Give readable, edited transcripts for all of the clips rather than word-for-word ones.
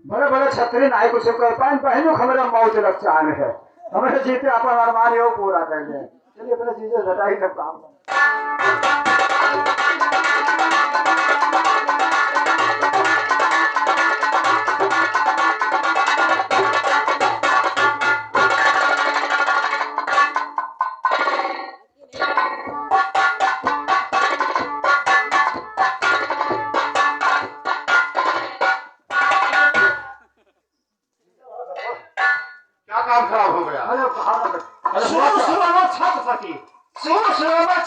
बड़े बड़े छतरी नाई कुछ कर पाए पहनू हमारा मौत लक्षण है हमें जीते अपन अरमान यो पूरा कर ले। चलिए अपने चीजें घटाई सब काम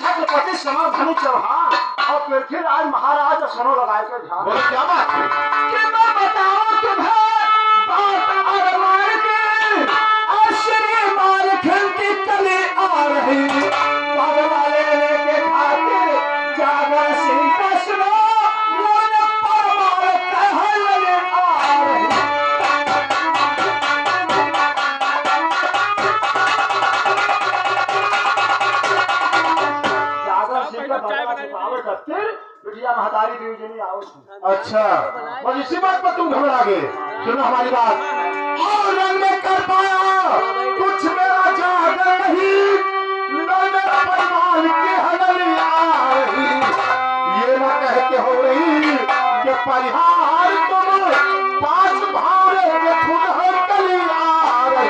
छत्रपति समाधानी चौहान और पृथ्वीराज महाराज सुनो लगाए के ध्यान। बोले क्या बात है कि मैं बताऊं तुम्हें बात अरमान की आश्चर्य मार खेलती कली आ रही बाबा वाले के खातिर जागर सिंह का सुनो मैंने परमार कह लगे आ रही। बिटिया महतारी देवी आओ। अच्छा बस इसी बात पर तुम घबरा गए। सुनो हमारी बात और रंग में कर पाया कुछ मेरा जागर नहीं मेरा परिवार की हलली आ रही ये न कह के हो रही कि परिहार तुम 5 भावरे के खुद हर कली आ रही।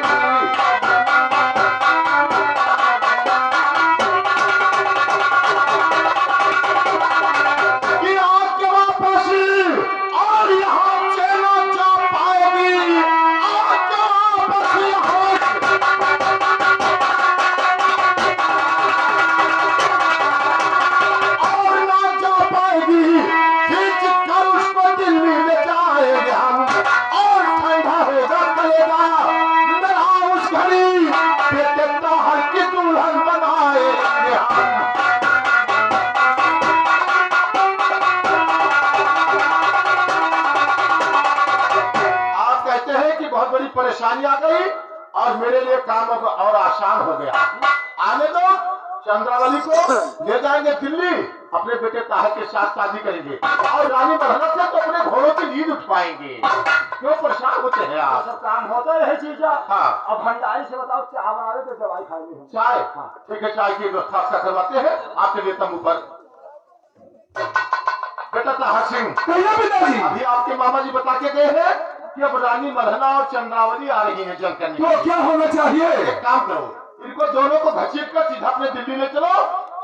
परेशानी आ गई और मेरे लिए काम और आसान हो गया। आने दो चंद्रावली को ले जाएंगे दिल्ली अपने बेटे ताहिर के साथ शादी करेंगे और रानी मरहना से तो अपने घोड़ों की नींद उठवाएंगे। क्यों परेशान होते हैं आप? सब काम होता है चीजा। हाँ अब भंडारी से बताओ चाय बना रहे तो दवाई खाएंगे। चाय हाँ ठीक है चाय की व्यवस्था करवाते हैं आपके लिए तंबू पर। बेटा ताहिर सिंह अभी आपके मामा जी बता के गए हैं कि अब रानी मरहना और चंद्रावली आ रही है जंग करने। तो क्या होना चाहिए? एक काम करो इनको दोनों को घसीट कर सीधा अपने दिल्ली ले चलो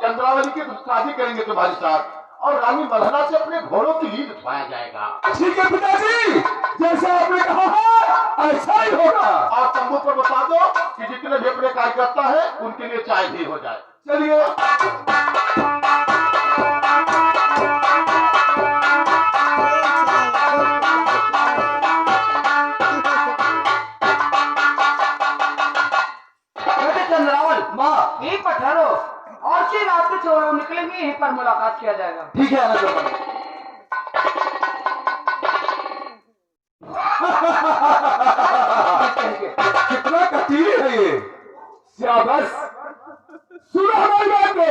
चंद्रावली की शादी करेंगे तुम्हारे साथ और रानी मरहना से अपने घोड़ों की नींद उठवाया जाएगा। ठीक है पिताजी जैसा आपने कहा है ऐसा ही होगा। और तंबू पर बता दो कि जितने भी अपने कार्यकर्ता है उनके लिए चाय भी हो जाए। चलिए और की रात के चोरों निकलेंगे यहीं पर मुलाकात किया जाएगा। ठीक है कितना कटीली है ये शाबाश। सुनो हमारी बात को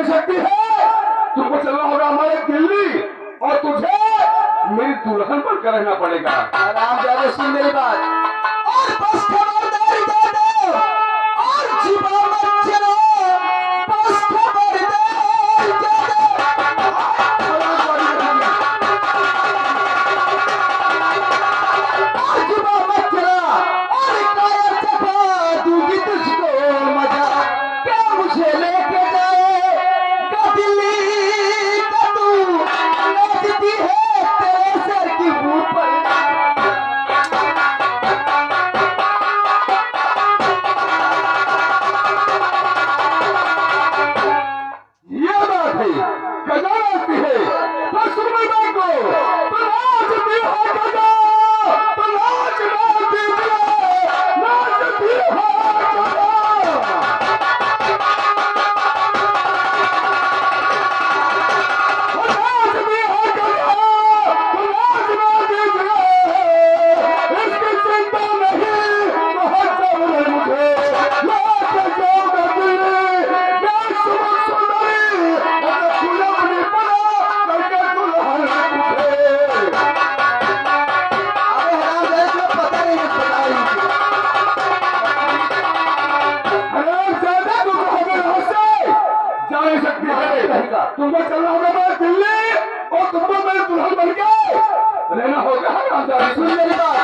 सकती है तुमको चलना होगा हमारे दिल्ली और तुझे मेरी दुल्हन बनकर रहना पड़ेगा। आराम जाने सुन मेरी बात और बस खबरदारी दे दो और जीवा मत चलो बस खबरदारी दे दो। और जीवा मत चला और कायर चखा दूंगी तुझको मजा क्या मुझे लेके जाए दिल्ली का तू नाचती है तेरे सर कजा आती है तो सुन मेरी बात को तो नाच भी हो कजा तो नाच भी हो तुमको चलना होगा मैं दिल्ली और तुमको मेरे दुल्हन बन के रहना होगा। सुन मेरी बात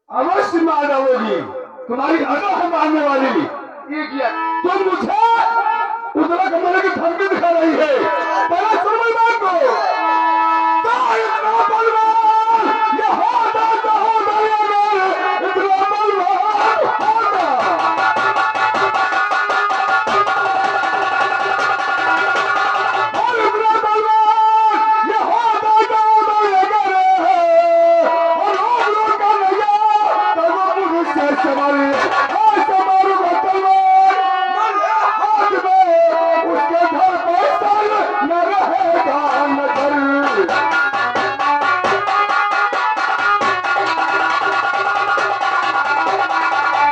अवश्य मार डालोगी, तुम्हारी अदा है मारने वाली। तुम मुझे उतरा कमरे की धमकी दिखा रही है। पहले सुन मेरी बात को तो इतना बलवान ये होता तो होता इतना बलवान होता और इतना बलवान ये होता तो होता समारे समारोह का तलवार हाथ में उसके घर पर साल न रहेगा नजर।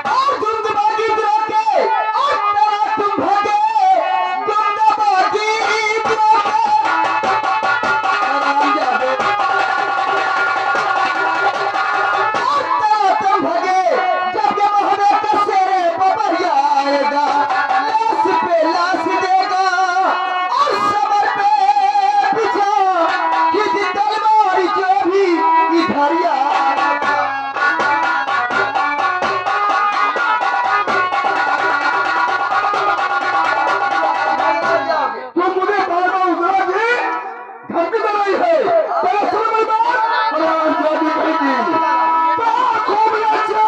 और तुम दिमागी बुराके और तेरा तुम भागे तुम दिमागी बुराके आराम जावे और तेरा तुम भागे लाश पे लाश देगा और सबर पे पीछा किसी तलवार जो भी इधर तुम मुझे बार बार उतरा जी धमकी दे रही है। पहले सुनो मेरी बात हराम जादी कहेगी खूब अच्छा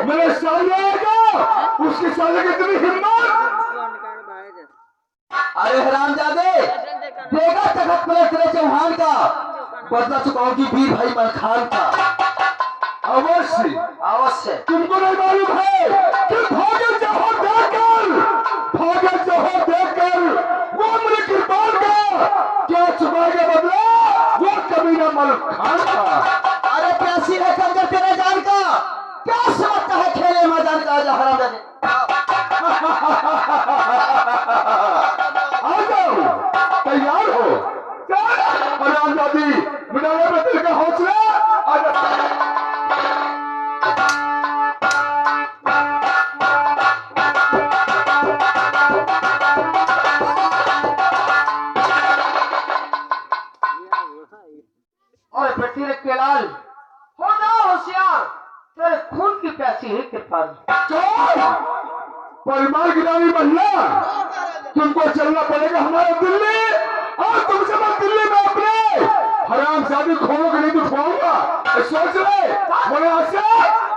मेरे सामने आएगा उसके साले की इतनी हिम्मत। अरे हरामजादे देगा तखत पलट तेरे चौहान का बदला चुकाऊंगी वीर भाई मलखान का। अवश्य अवश्य तुमको नहीं मालूम है कि भागे जहाँ देखकर वो मेरे कृपाल का क्या चुकाएगा बदला वो कमीना मलखान का। अरे प्यासी है कंजर तेरे जान का क्या समझता है खेले मैदान का आजा हरामजादे। आ जाओ तैयार हो हरामजादी मिटाने में दिल का हौसला आजा। और बेटी रे केलाल हो जाओ होशियार तेरे खून की प्यासी है कृपाल। परिवार गिरानी महिला तुमको चलना पड़ेगा हमारे दिल्ली और तुमसे मैं दिल्ली में अपने हरामजादी खोलों के लिए उठवाऊंगा। सोच ले बोले आशा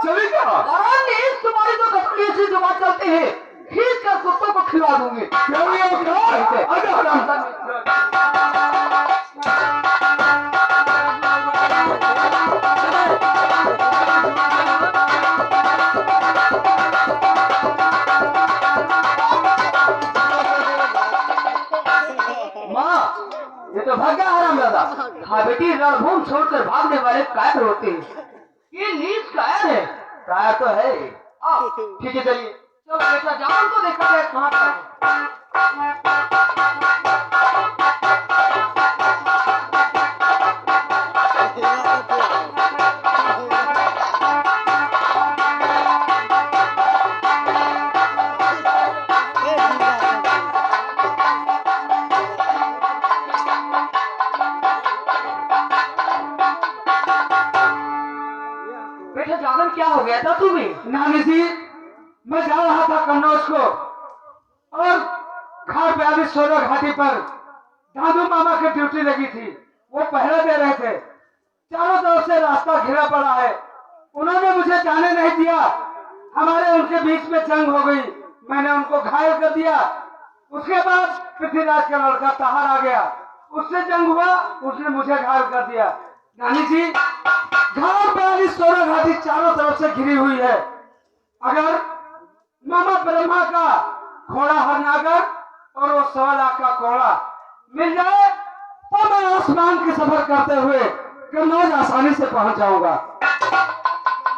चली जा तुम्हारी तो कपड़ी ऐसी जुबान चलती है खींच कर कुत्तों को खिला दूंगी। क्या नहीं होगा? होगा। हाँ बेटी, रणभूमि छोड़कर भागने वाले कायर होते हैं। ये नीच कायर है। कायर तो है। ठीक है, चलिए चलो बेटा, जाओ उनको देखा जाए कहाँ पर है। बेटा जागन, क्या हो गया था तुम्हें? नानी जी, मैं जा रहा था कन्नौज को और घाट पे आदि सोना घाटी पर दादू मामा की ड्यूटी लगी थी। वो पहरा दे रहे थे। चारों तरफ से रास्ता घिरा पड़ा है। उन्होंने मुझे जाने नहीं दिया। हमारे उनके बीच में जंग हो गई। मैंने उनको घायल कर दिया। उसके बाद पृथ्वीराज का लड़का तहार आ गया, उससे जंग हुआ, उसने मुझे घायल कर दिया। नानी जी, घाट पे आदि सोना घाटी चारों तरफ से घिरी हुई है। अगर मामा ब्रह्मा का घोड़ा हरनागर और वो 1.25 लाख का घोड़ा मिल जाए तो मैं आसमान की सफर करते हुए कन्नौज आसानी से पहुंच जाऊंगा।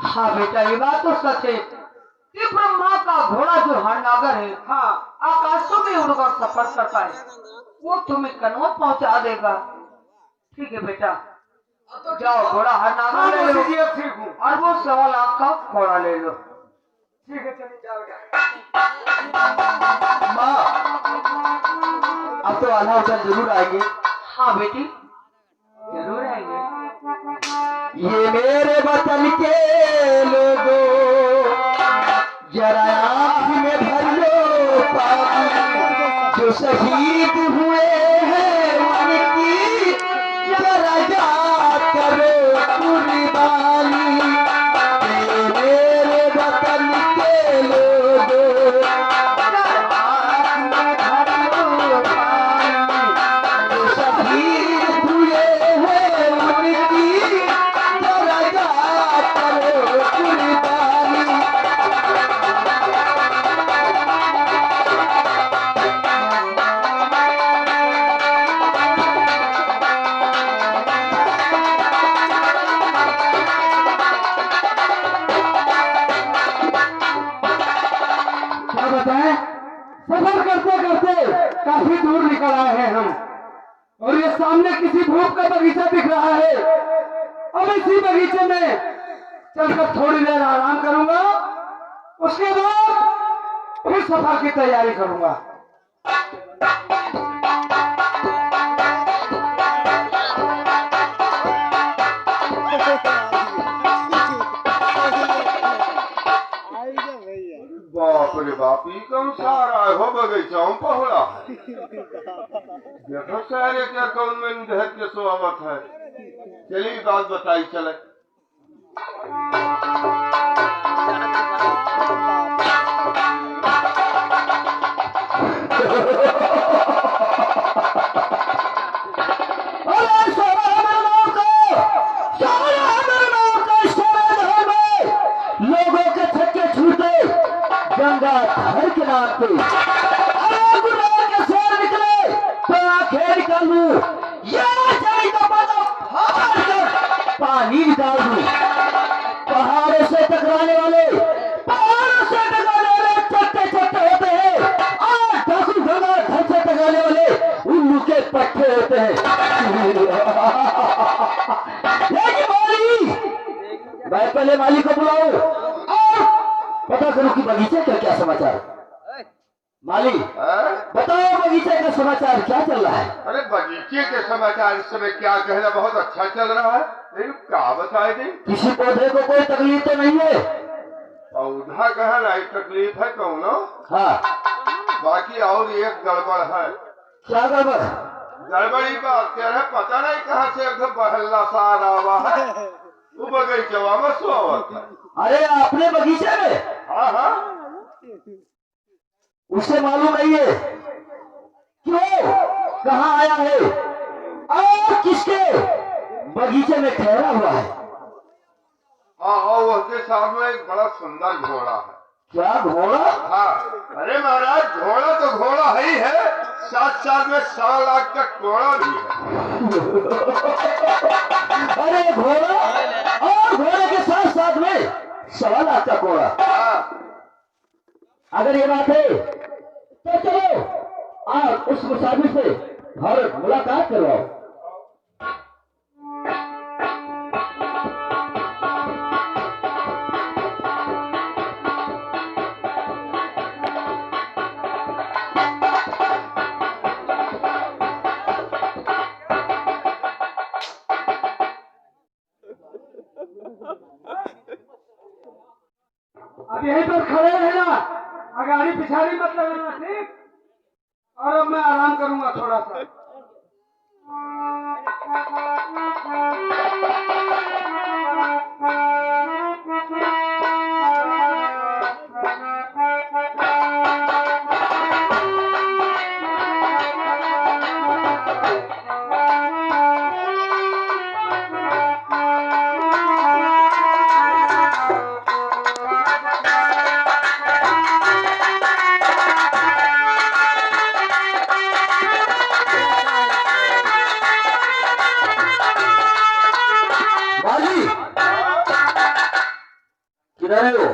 हाँ बेटा, ये बात तो सच है कि ब्रह्मा का घोड़ा जो हरनागर है, हाँ, आकाशों में उड़कर सफर करता है, वो तुम्हें कन्नौज पहुंचा देगा। ठीक है बेटा, जाओ घोड़ा हरनागर ले लो। ठीक हूँ। और वो 1.25 लाख का घोड़ा ले लो। ठीक है, चलिए जाओ। माँ, अब तो आधा उधर जरूर आएंगे। हाँ बेटी, जरूर आएंगे। ये मेरे वतन के लोगों, जरा आँख में भर लो पानी। जो शहीद हुए हैं उनकी जरा याद करो कुर्बानी। ये मेरे वतन के लोगों, आँख में भर लो पानी। जो शहीद हुए हैं उनकी जरा याद करो कुर्बानी। क्या बताएं, सफर करते करते काफी दूर निकल आए हैं हम, और ये सामने किसी भूप का बगीचा दिख रहा है। अब इसी बगीचे में चलकर थोड़ी देर आराम करूंगा, उसके बाद फिर सफर की तैयारी करूंगा। बाप रे बाप, ई कौन सा आ रहा है हो बगीचा में पहुड़ा है। देखो सारे क्या कौन में देह के स्वागत है। चलिए बात बताई चले। अरे सोना हमारे नाम को, सोना हमारे नाम को, सोना धर्म में लोगों के छक्के छूटे गंगा धर के नाम पे। अरे गुनाह के शेर निकले तो आंखें निकाल लूं, ये चली तो बातों फाड़ कर पानी निकाल दूं। पहाड़ों से टकराने वाले, पहाड़ों से टकराने वाले चट्टे चट्टे होते हैं, और ठाकुर गंगा धर से टकराने वाले उल्लू के पट्टे होते हैं। लेकिन माली, मैं पहले माली को बुलाऊं और पता करूं कि बगीचे का क्या समाचार। माली, बताओ बगीचे का समाचार क्या चल रहा है। अरे बगीचे के समाचार इस समय क्या कहना, बहुत अच्छा चल रहा है। लेकिन क्या बताए दी, किसी पौधे को कोई तकलीफ तो नहीं है। पौधा कहना ही तकलीफ है कौन, हाँ, बाकी और एक गड़बड़ है। क्या गड़बड़? गड़बड़ी बात कह रहे, पता नहीं कहाँ से एकदम बहल्ला सा आ रहा है। वो बगीचा में सोवत है। अरे अपने बगीचे में? हाँ हाँ, उसे मालूम नहीं है क्यों, कहाँ आया है और किसके बगीचे में ठहरा हुआ है। और उसके सामने एक बड़ा सुंदर घोड़ा है। क्या घोड़ा? हाँ, अरे महाराज घोड़ा तो घोड़ा ही है, साथ साथ में 1.25 लाख का कोड़ा भी है। अरे घोड़ा और घोड़े के साथ साथ में 1.25 लाख का कोड़ा। अगर ये बात है तो चलो आप उस मुसाफिर से घर मुलाकात करवाओ। अब यहीं पर खड़े रहना, अगाड़ी पिछाड़ी मत लगना, ठीक? और अब मैं आराम करूंगा थोड़ा सा। माली किधर है वो?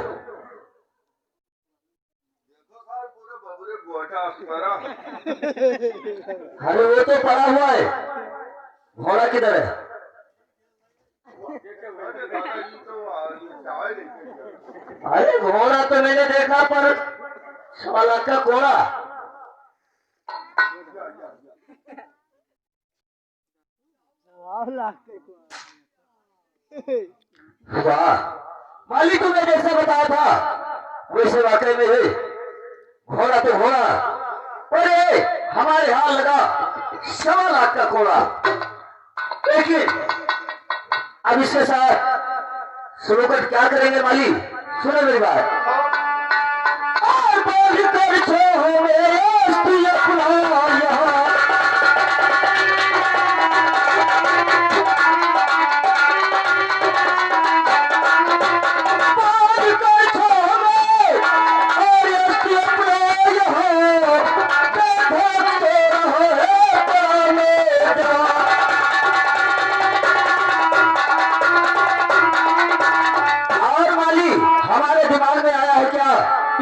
अरे वो तो पड़ा हुआ है, घोड़ा किधर है? अरे घोड़ा तो मैंने देखा, पर 1.25 लाख का घोड़ा। वाह मालिक, तुमने जैसा बताया था वैसे वाकई में है, घोड़ा तो घोड़ा, पर ये हमारे हाथ लगा 1.25 लाख का घोड़ा। लेकिन अब इसके साथ सुनोकर क्या करेंगे माली? सुनो मेरी बात। और बोल कर छो मेरे तू अपना यहाँ,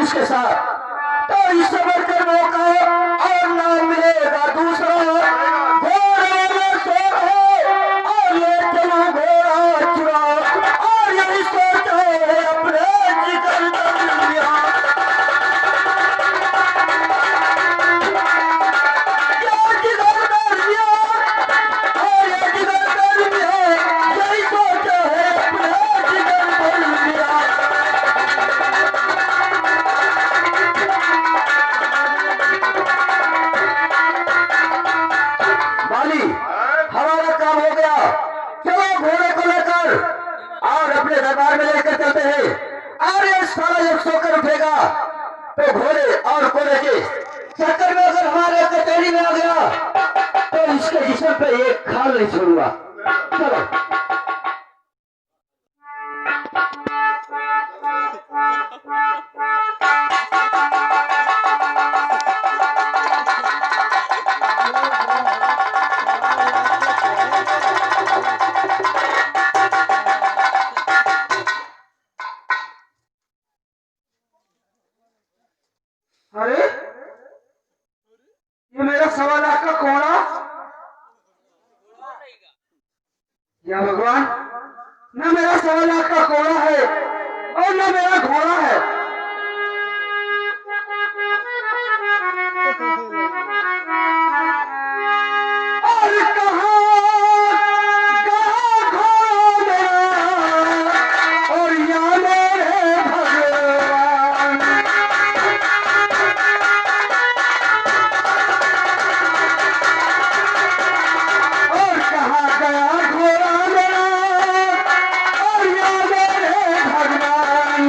इसके साथ तो इससे बढ़कर मौका और नाम मिलेगा दूसरा। घोड़े में शेर है और ये चलो घोड़ा चुरा, और यही सोचा है अपने जिगर दरिया। ये जिगर दरिया और ये जिगर दरिया, यही सोचा है अपने जिगर दरिया। हमारा काम हो गया, चलो घोड़े को लेकर और अपने दरबार में लेकर चलते हैं। और ये साला जब सोकर उठेगा तो घोड़े और घोड़े के चक्कर में अगर हमारे कचहरी में आ गया तो इसके जिस्म पे एक खाल नहीं छोड़ूंगा। चलो अरे ये मेरा 1.25 लाख का कोड़ा, या भगवान, न मेरा 1.25 लाख का कोड़ा है और न मेरा घोड़ा है। और कहाँ गया घोड़ा मेरा, और या मेरे भगवान। और कहाँ गया घोड़ा मेरा, और या मेरे भगवान।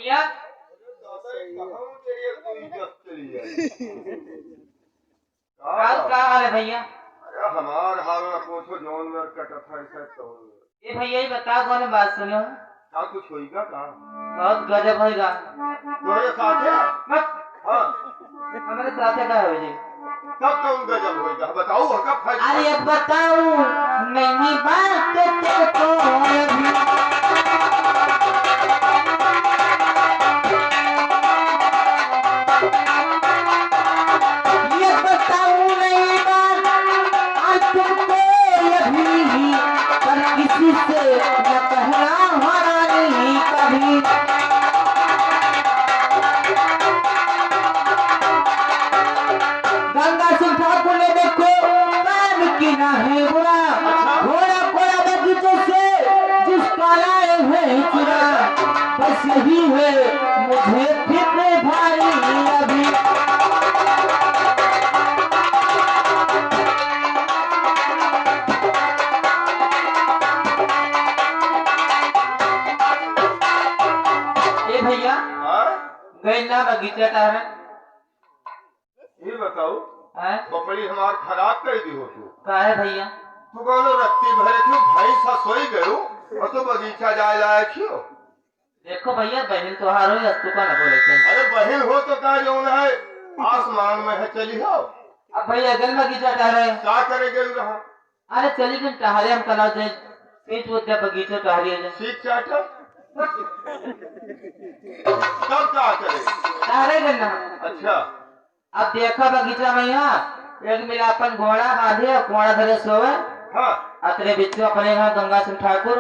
भैया क्या हाल है भैया? हमार हाल में पूछो जौन में कटत है ऐसा तो ये भैया ही बता कौन बात सुनो। क्या कुछ होएगा का बहुत गजब होगा। तुम्हारे साथ है? मत हाँ हमारे साथ का है जी। कब कौन गजब होएगा बताओ कब फैसला अरे बताऊं नहीं बात तेरे को ये बताऊं नहीं बात आज तुमको अभी पर किसी से न कहना हरा नहीं कभी। गंगा सिंह ठाकुर ने देखो काम की ना है बुरा घोड़ा घोड़ा बगीचे से जिसका लाए है चुरा बस यही है मुझे फिक्र भारी अभी। ए भैया हाँ? गैला बगीचा का है ये बताओ हैं? कपड़ी हमार खराब कर दी हो तू का है भैया? तू कहलो रत्ती भरे क्यों भाई सा सोई गयो और तू बगीचा जाए लाए क्यों? देखो भैया बहन तो हारो अस्तु का न बोले थे। अरे बहन हो तो क्या जौन है आसमान में है चली हो अब भैया गल बगीचा टह रहे क्या करेंगे रहा अरे चली गई टहरे हम कला से सीट बोलते बगीचा टहरी है सीट चाटा तब क्या करे टहरे गए ना। अच्छा अब देखा बगीचा में यहाँ एक मिला अपन घोड़ा बांधे और कुआड़ा धरे सोए हाँ अतरे बिच्चू अपने यहाँ गंगा सिंह ठाकुर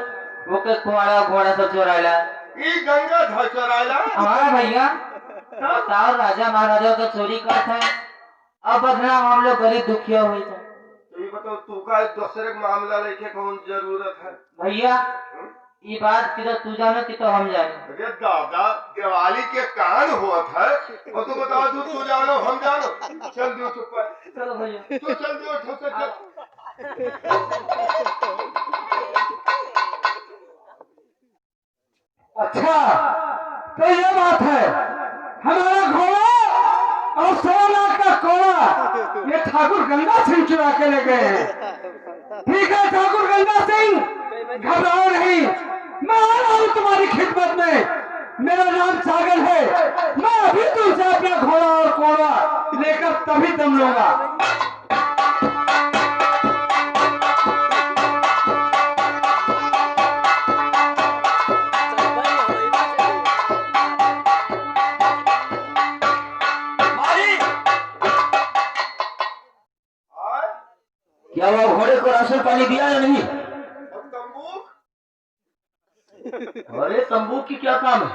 वो के कुआड़ा घोड़ा सब चोराला। ई गंगा धर चरायला हमारा भैया बताओ राजा महाराजा के चोरी करते हैं अब बदनाम हम लोग गरीब दुखिया हुए थे। तो ये बताओ तू का दूसरे मामला लेके कौन जरूरत है भैया ये बात कि तो तू जाने कि तो हम जाने। अरे दादा दिवाली के कान हुआ था और तू बताओ तू जानो हम जानो चल दियो चुप कर चलो भैया तू चल दियो ठोक चल अच्छा तो ये बात है हमारा घोड़ा और 100 लाख का कोड़ा ये ठाकुर गंगा सिंह चुरा के ले गए हैं। ठीक है ठाकुर गंगा सिंह घबराओ नहीं मैं आ रहा हूँ तुम्हारी खिदमत में। मेरा नाम सागर है मैं अभी तुमसे अपना घोड़ा और कोड़ा लेकर तभी दम लूंगा। क्या वो घोड़े को राशन पानी दिया या नहीं? तंबूक अरे तंबू की क्या काम है?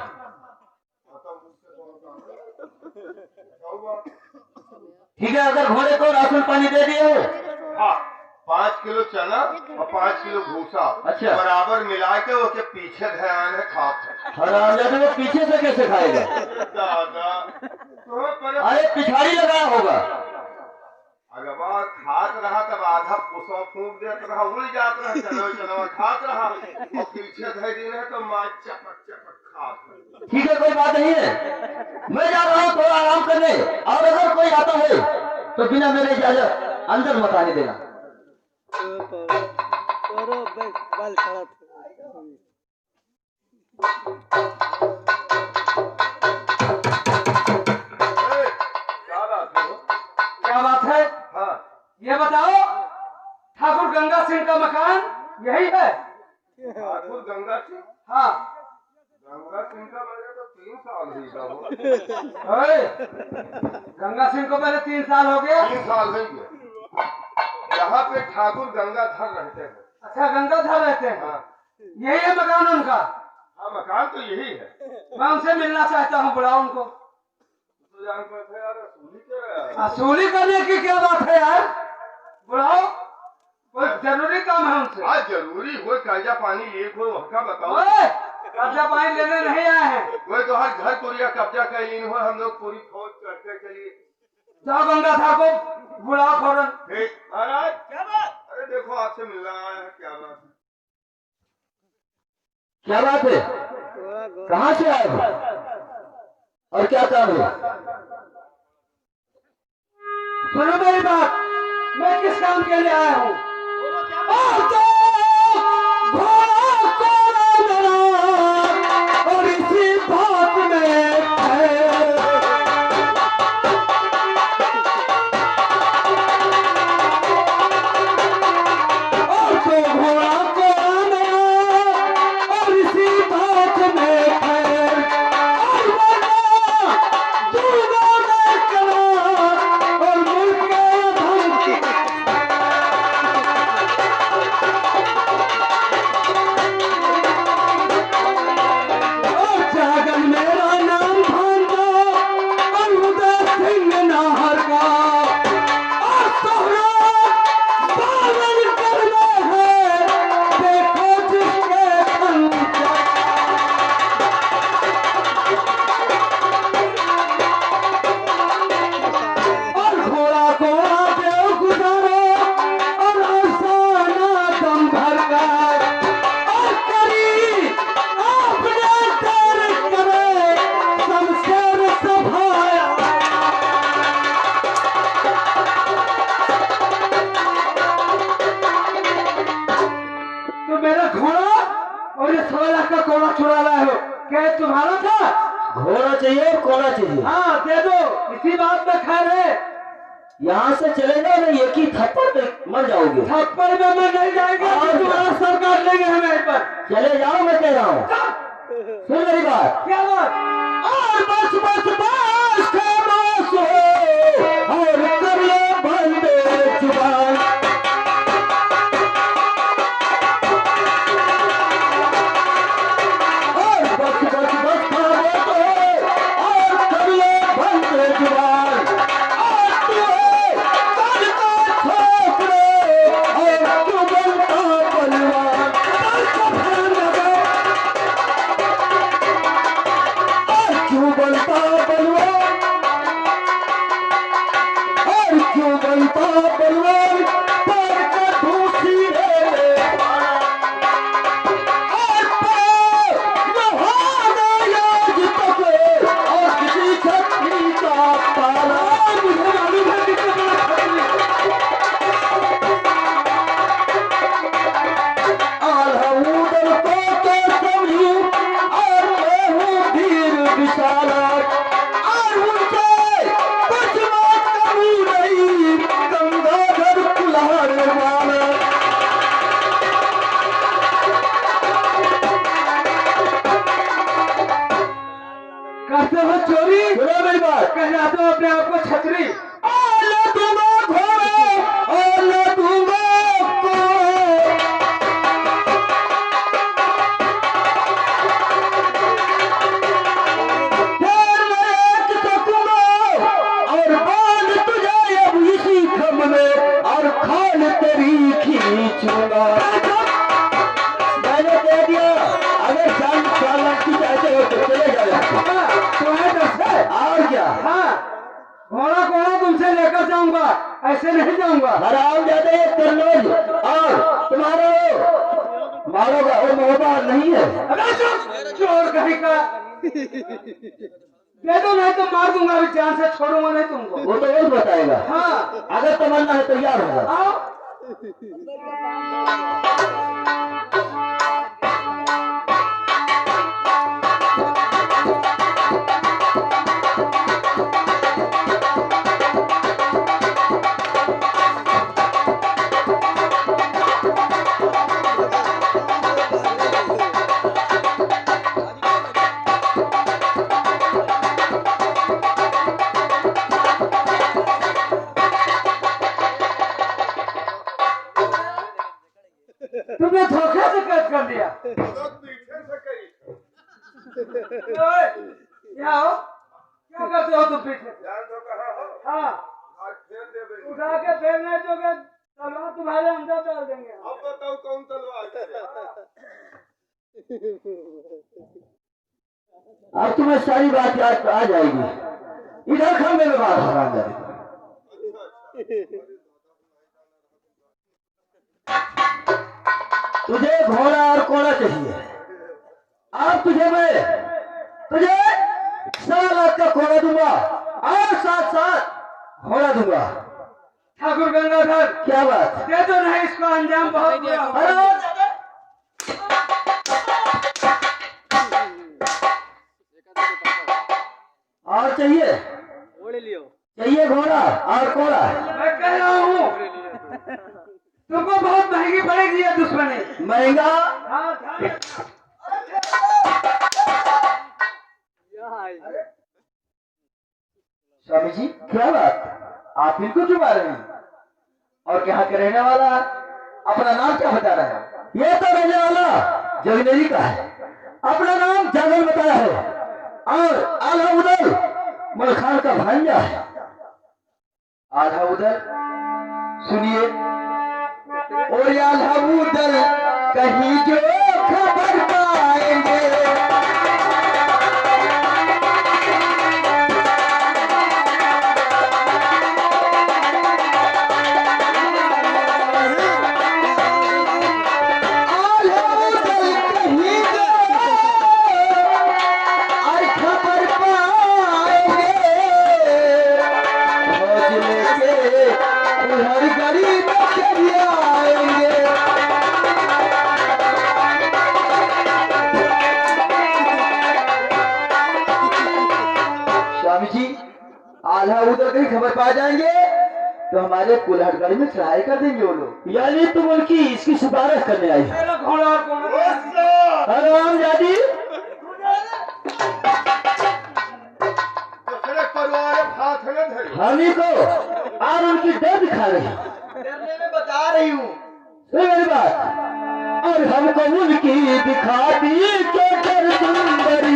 ठीक है अगर घोड़े को राशन पानी दे दिए हो हाँ 5 किलो चना और 5 किलो भूसा अच्छा। बराबर मिला के उसके पीछे ध्यान है खाते हरामजादे वो पीछे से कैसे खाएगा? दादा तो पर अरे पिछाड़ी लगाया होगा। अगर बात खात रहा तब आधा पुसो फूंक देता रहा उड़ जाता रहा चलो चलो खात रहा और पीछे धर दिन है तो माँ चपक चपक खात। ठीक है कोई बात नहीं है मैं जा रहा हूँ थोड़ा आराम करने और अगर कोई आता है तो बिना मेरे इजाजत अंदर मत आने देना। क्या बात है हाँ ये बताओ ठाकुर गंगा सिंह का मकान यही है? ठाकुर गंगा सिंह हाँ गंगा सिंह का मेरे तो 3 साल ही का हो ओए, गंगा सिंह को पहले 3 साल हो गए। 3 साल हो गए यहाँ पे ठाकुर गंगाधर रहते हैं। अच्छा गंगाधर रहते हैं हाँ यही है मकान उनका? हाँ मकान तो यही है। मैं उनसे मिलना चाहता हूँ बुलाओ उनको। तो जान पर थे यार सूली के रहा वसूली करने की क्या बात है यार बुलाओ कोई जरूरी काम है उनसे। आज जरूरी हो कर्जा पानी लिए कोई हका बताओ ओए, कर्जा पानी लेने नहीं आए हैं। कोई तो हर घर पुरिया कब्जा कर ली हो हम लोग पूरी फौज करते चलिए। जाओ गंगाधर को बुलाओ फौरन। ठीक महाराज क्या बात? अरे देखो आपसे मिलना आया है क्या बात है? क्या बात है? कहाँ से आए हो? और क्या काम है? सुनो मेरी बात, मैं किस काम के लिए आया हूँ? और तो घोड़ा कोड़ा मेरा और इसी बात में है। और तो घोड़ा कोड़ा मेरा और इसी बात में है। और वरना दूंगा मैं कला और मुल्क का धन। और जागल मेरा नाम भांजा और उदय सिंह नाहर का। और सोहरा पावन करना है, देखो जिसके खंजा। और घोड़ा घोड़ा देव गुजारो और आसाना दम भर कर। और करी आपने डर करे शमशेर सभाया। तो मेरा घोड़ा और ये 1.25 लाख का घोड़ा चुरा लाए हो, क्या ये तुम्हारा था? घोड़ा चाहिए और कोड़ा चाहिए। हाँ दे दो, इसी बात में खैर है। यहाँ से चले जाओ नहीं, एक ही थप्पड़ पे मर जाओगे। थप्पड़ में मैं नहीं जाएगा, तो तुम्हारा सर काट लेंगे हमें यहीं पर। चले जाओ, मैं कह रहा हूँ। सुन मेरी बात। क्या बात? और बस बस बस खामोश हो और कर लो बंद जुबान। और बस बस बस खामोश हो और कर लो बंद जुबान। और तू कल को छोकरे और तू बनता बलवान। क्यों बनता बलवान और क्यों बनता बलवान, पर का दूसरी रे और नहाना याद तक और किसी छठी का पाला। मुझे मालूम है कितने बड़ा आलहूदर को तो समझू और मैं हूँ वीर विशालक। और उनसे कुछ बात कमी नहीं, गंगाधर कुल्हाड़ वाला। करते हो चोरी? सुनो मेरी बात। कहलाते हो अपने आप को छतरी। आला दूंगा घोड़ा आला दूंगा कोड़ा। फिर मैं एक सकूंगा और बांध तुझे अब इसी खम्भ में और खाल तेरी खींचूंगा। मैंने कह दिया, अगर 4 लाख की चाहते हो तो चले जाओ। तुम्हें दस है? और क्या? हाँ, घोड़ा घोड़ा तुमसे लेकर जाऊंगा, ऐसे नहीं जाऊंगा। हराम जाते तरनोज और तुम्हारा मारोगा वो मोहब्बत नहीं है। अरे चुप, चोर कहीं का। दे दो नहीं तो मार दूंगा, अभी जान से छोड़ूंगा नहीं तुमको। वो तो रोज बताएगा। हाँ, अगर तमन्ना है तैयार होगा। आओ। तुमने धोखे से कैद कर दिया। ओए, यहाँ आओ। क्या करते हो तुम पीछे? हाँ, उठा के फेर नहीं तो तलवार तुम्हारे अंदर डाल देंगे। अब बताओ कौन तलवार अब तुम्हें सारी बात याद आ जाएगी। इधर खंबे में बात हराम जाएगी। तुझे घोड़ा और कोड़ा चाहिए। अब तुझे 1.25 लाख का घोड़ा दूंगा और साथ साथ घोड़ा दूंगा। ठाकुर गंगाधर, क्या बात? दे दो नहीं, इसका अंजाम बहुत बुरा होगा। अरे और चाहिए? चाहिए घोड़ा और कोड़ा? मैं कह रहा हूँ तुमको बहुत महंगी पड़ेगी ये दुश्मनी। महंगा? हाँ, स्वामी जी क्या बात? आप इनको क्यों मार रहे हैं? और कहाँ के रहने वाला है? अपना नाम क्या बता रहा है? ये तो रहने वाला जगनेरी का है, अपना नाम जागल बताया है और आधा उदल मलखान का भांजा है। आधा उदल सुनिए, और आधा उदल कहीं जो खबर पाएंगे। स्वामी जी आल्हा उधर कहीं खबर पा जाएंगे तो हमारे कुल्हड़गढ़ में चढ़ाई कर देंगे वो लोग। यानी तुम उनकी इसकी सिफारिश करने आई हो? राम जादी हामी को और उनकी डर दिखा रही, बता रही हूँ मेरी बात, और हमको उनकी दिखाती के डर सुंदरी।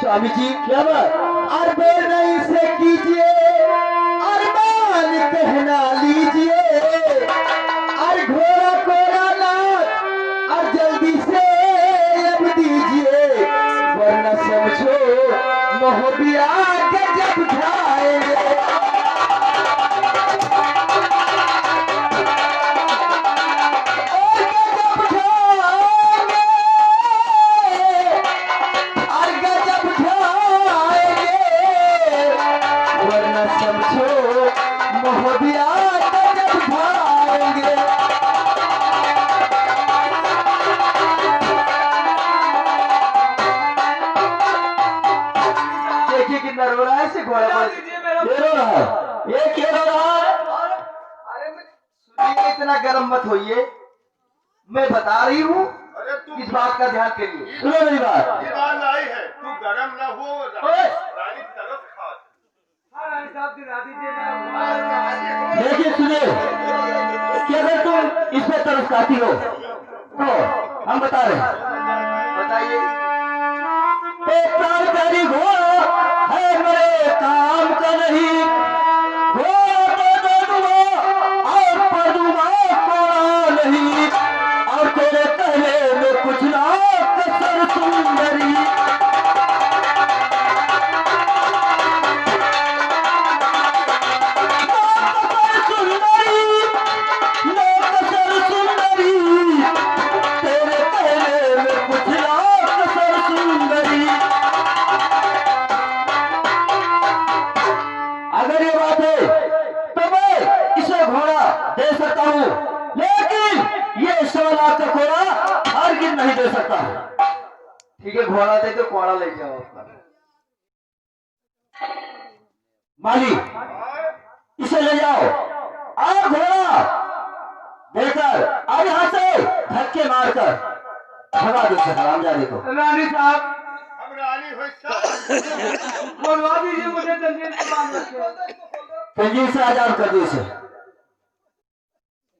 स्वामी जी क्या बात? और बेर नहीं से कीजिए और मान कहना लीजिए, और घोड़ा कोरा लात और जल्दी से अब दीजिए, वरना समझो मोहबिया के जब खाएंगे। कितना रो रहा है से घोड़ा पर? ये रो रहा है, ये क्यों रो रहा है? अरे सुनिए, इतना गर्म मत होइए, मैं बता रही हूँ इस बात का ध्यान करिए। सुनो मेरी बात, ये बात आई है, तू गरम ना हो, रानी तरस खा। रानी साहब दिला दीजिए। देखिए सुनिए कि अगर तुम इस पे तरस खाती हो तो हम बता रहे हैं, बताइए। प्राणकारी घोड़ा है मेरे काम का नहीं, घोड़ा तो दे दूंगा और पढ़ दूंगा कोड़ा नहीं, और तेरे कहने में कुछ ना कसर सुंदरी। अगर ये बात है तो मैं इसे घोड़ा दे सकता हूँ, लेकिन ये 1.25 लाख का घोड़ा हर गिन नहीं दे सकता। ठीक है, घोड़ा दे तो घोड़ा ले जाओ। माली इसे ले जाओ और घोड़ा देकर अब यहाँ से धक्के मारकर भगा दो हरामजादे को। रानी साहब हम रानी हुई बोलवा दीजिए मुझे, जंजीर से बांध रखे। जंजीर से आजाद कर दो इसे।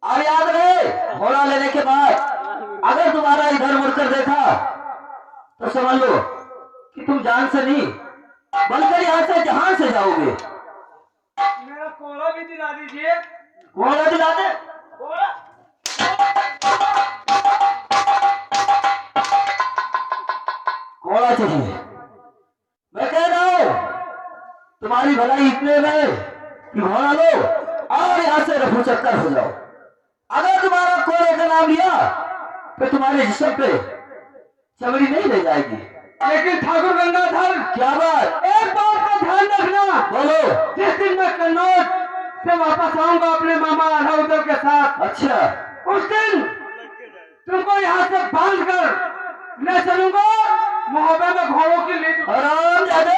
और याद रहे, घोड़ा लेने के बाद अगर तुम्हारा इधर मुड़कर देखा तो समझ लो कि तुम जान से नहीं बल्कि यहाँ से जहां से जाओगे। मेरा कोड़ा भी दिला दीजिए। घोड़ा दिला दे। कोड़ा घोड़ा चाहिए। मैं कह रहा हूं तुम्हारी भलाई इतने में कि घोड़ा लो और यहाँ से रफू चक्कर हो जाओ। अगर तुम्हारा कोरे का नाम लिया तो तुम्हारे जिस्म पे चमड़ी नहीं रह जाएगी। लेकिन ठाकुर गंगाधर, क्या बात? एक बात का ध्यान रखना, बोलो। जिस दिन मैं कन्नौज से वापस आऊंगा अपने मामा आधा उधर के साथ, अच्छा, उस दिन तुमको यहाँ से बांध कर ले चलूंगा मुहब्बत में घोड़ों की लीड। आराम ज्यादा।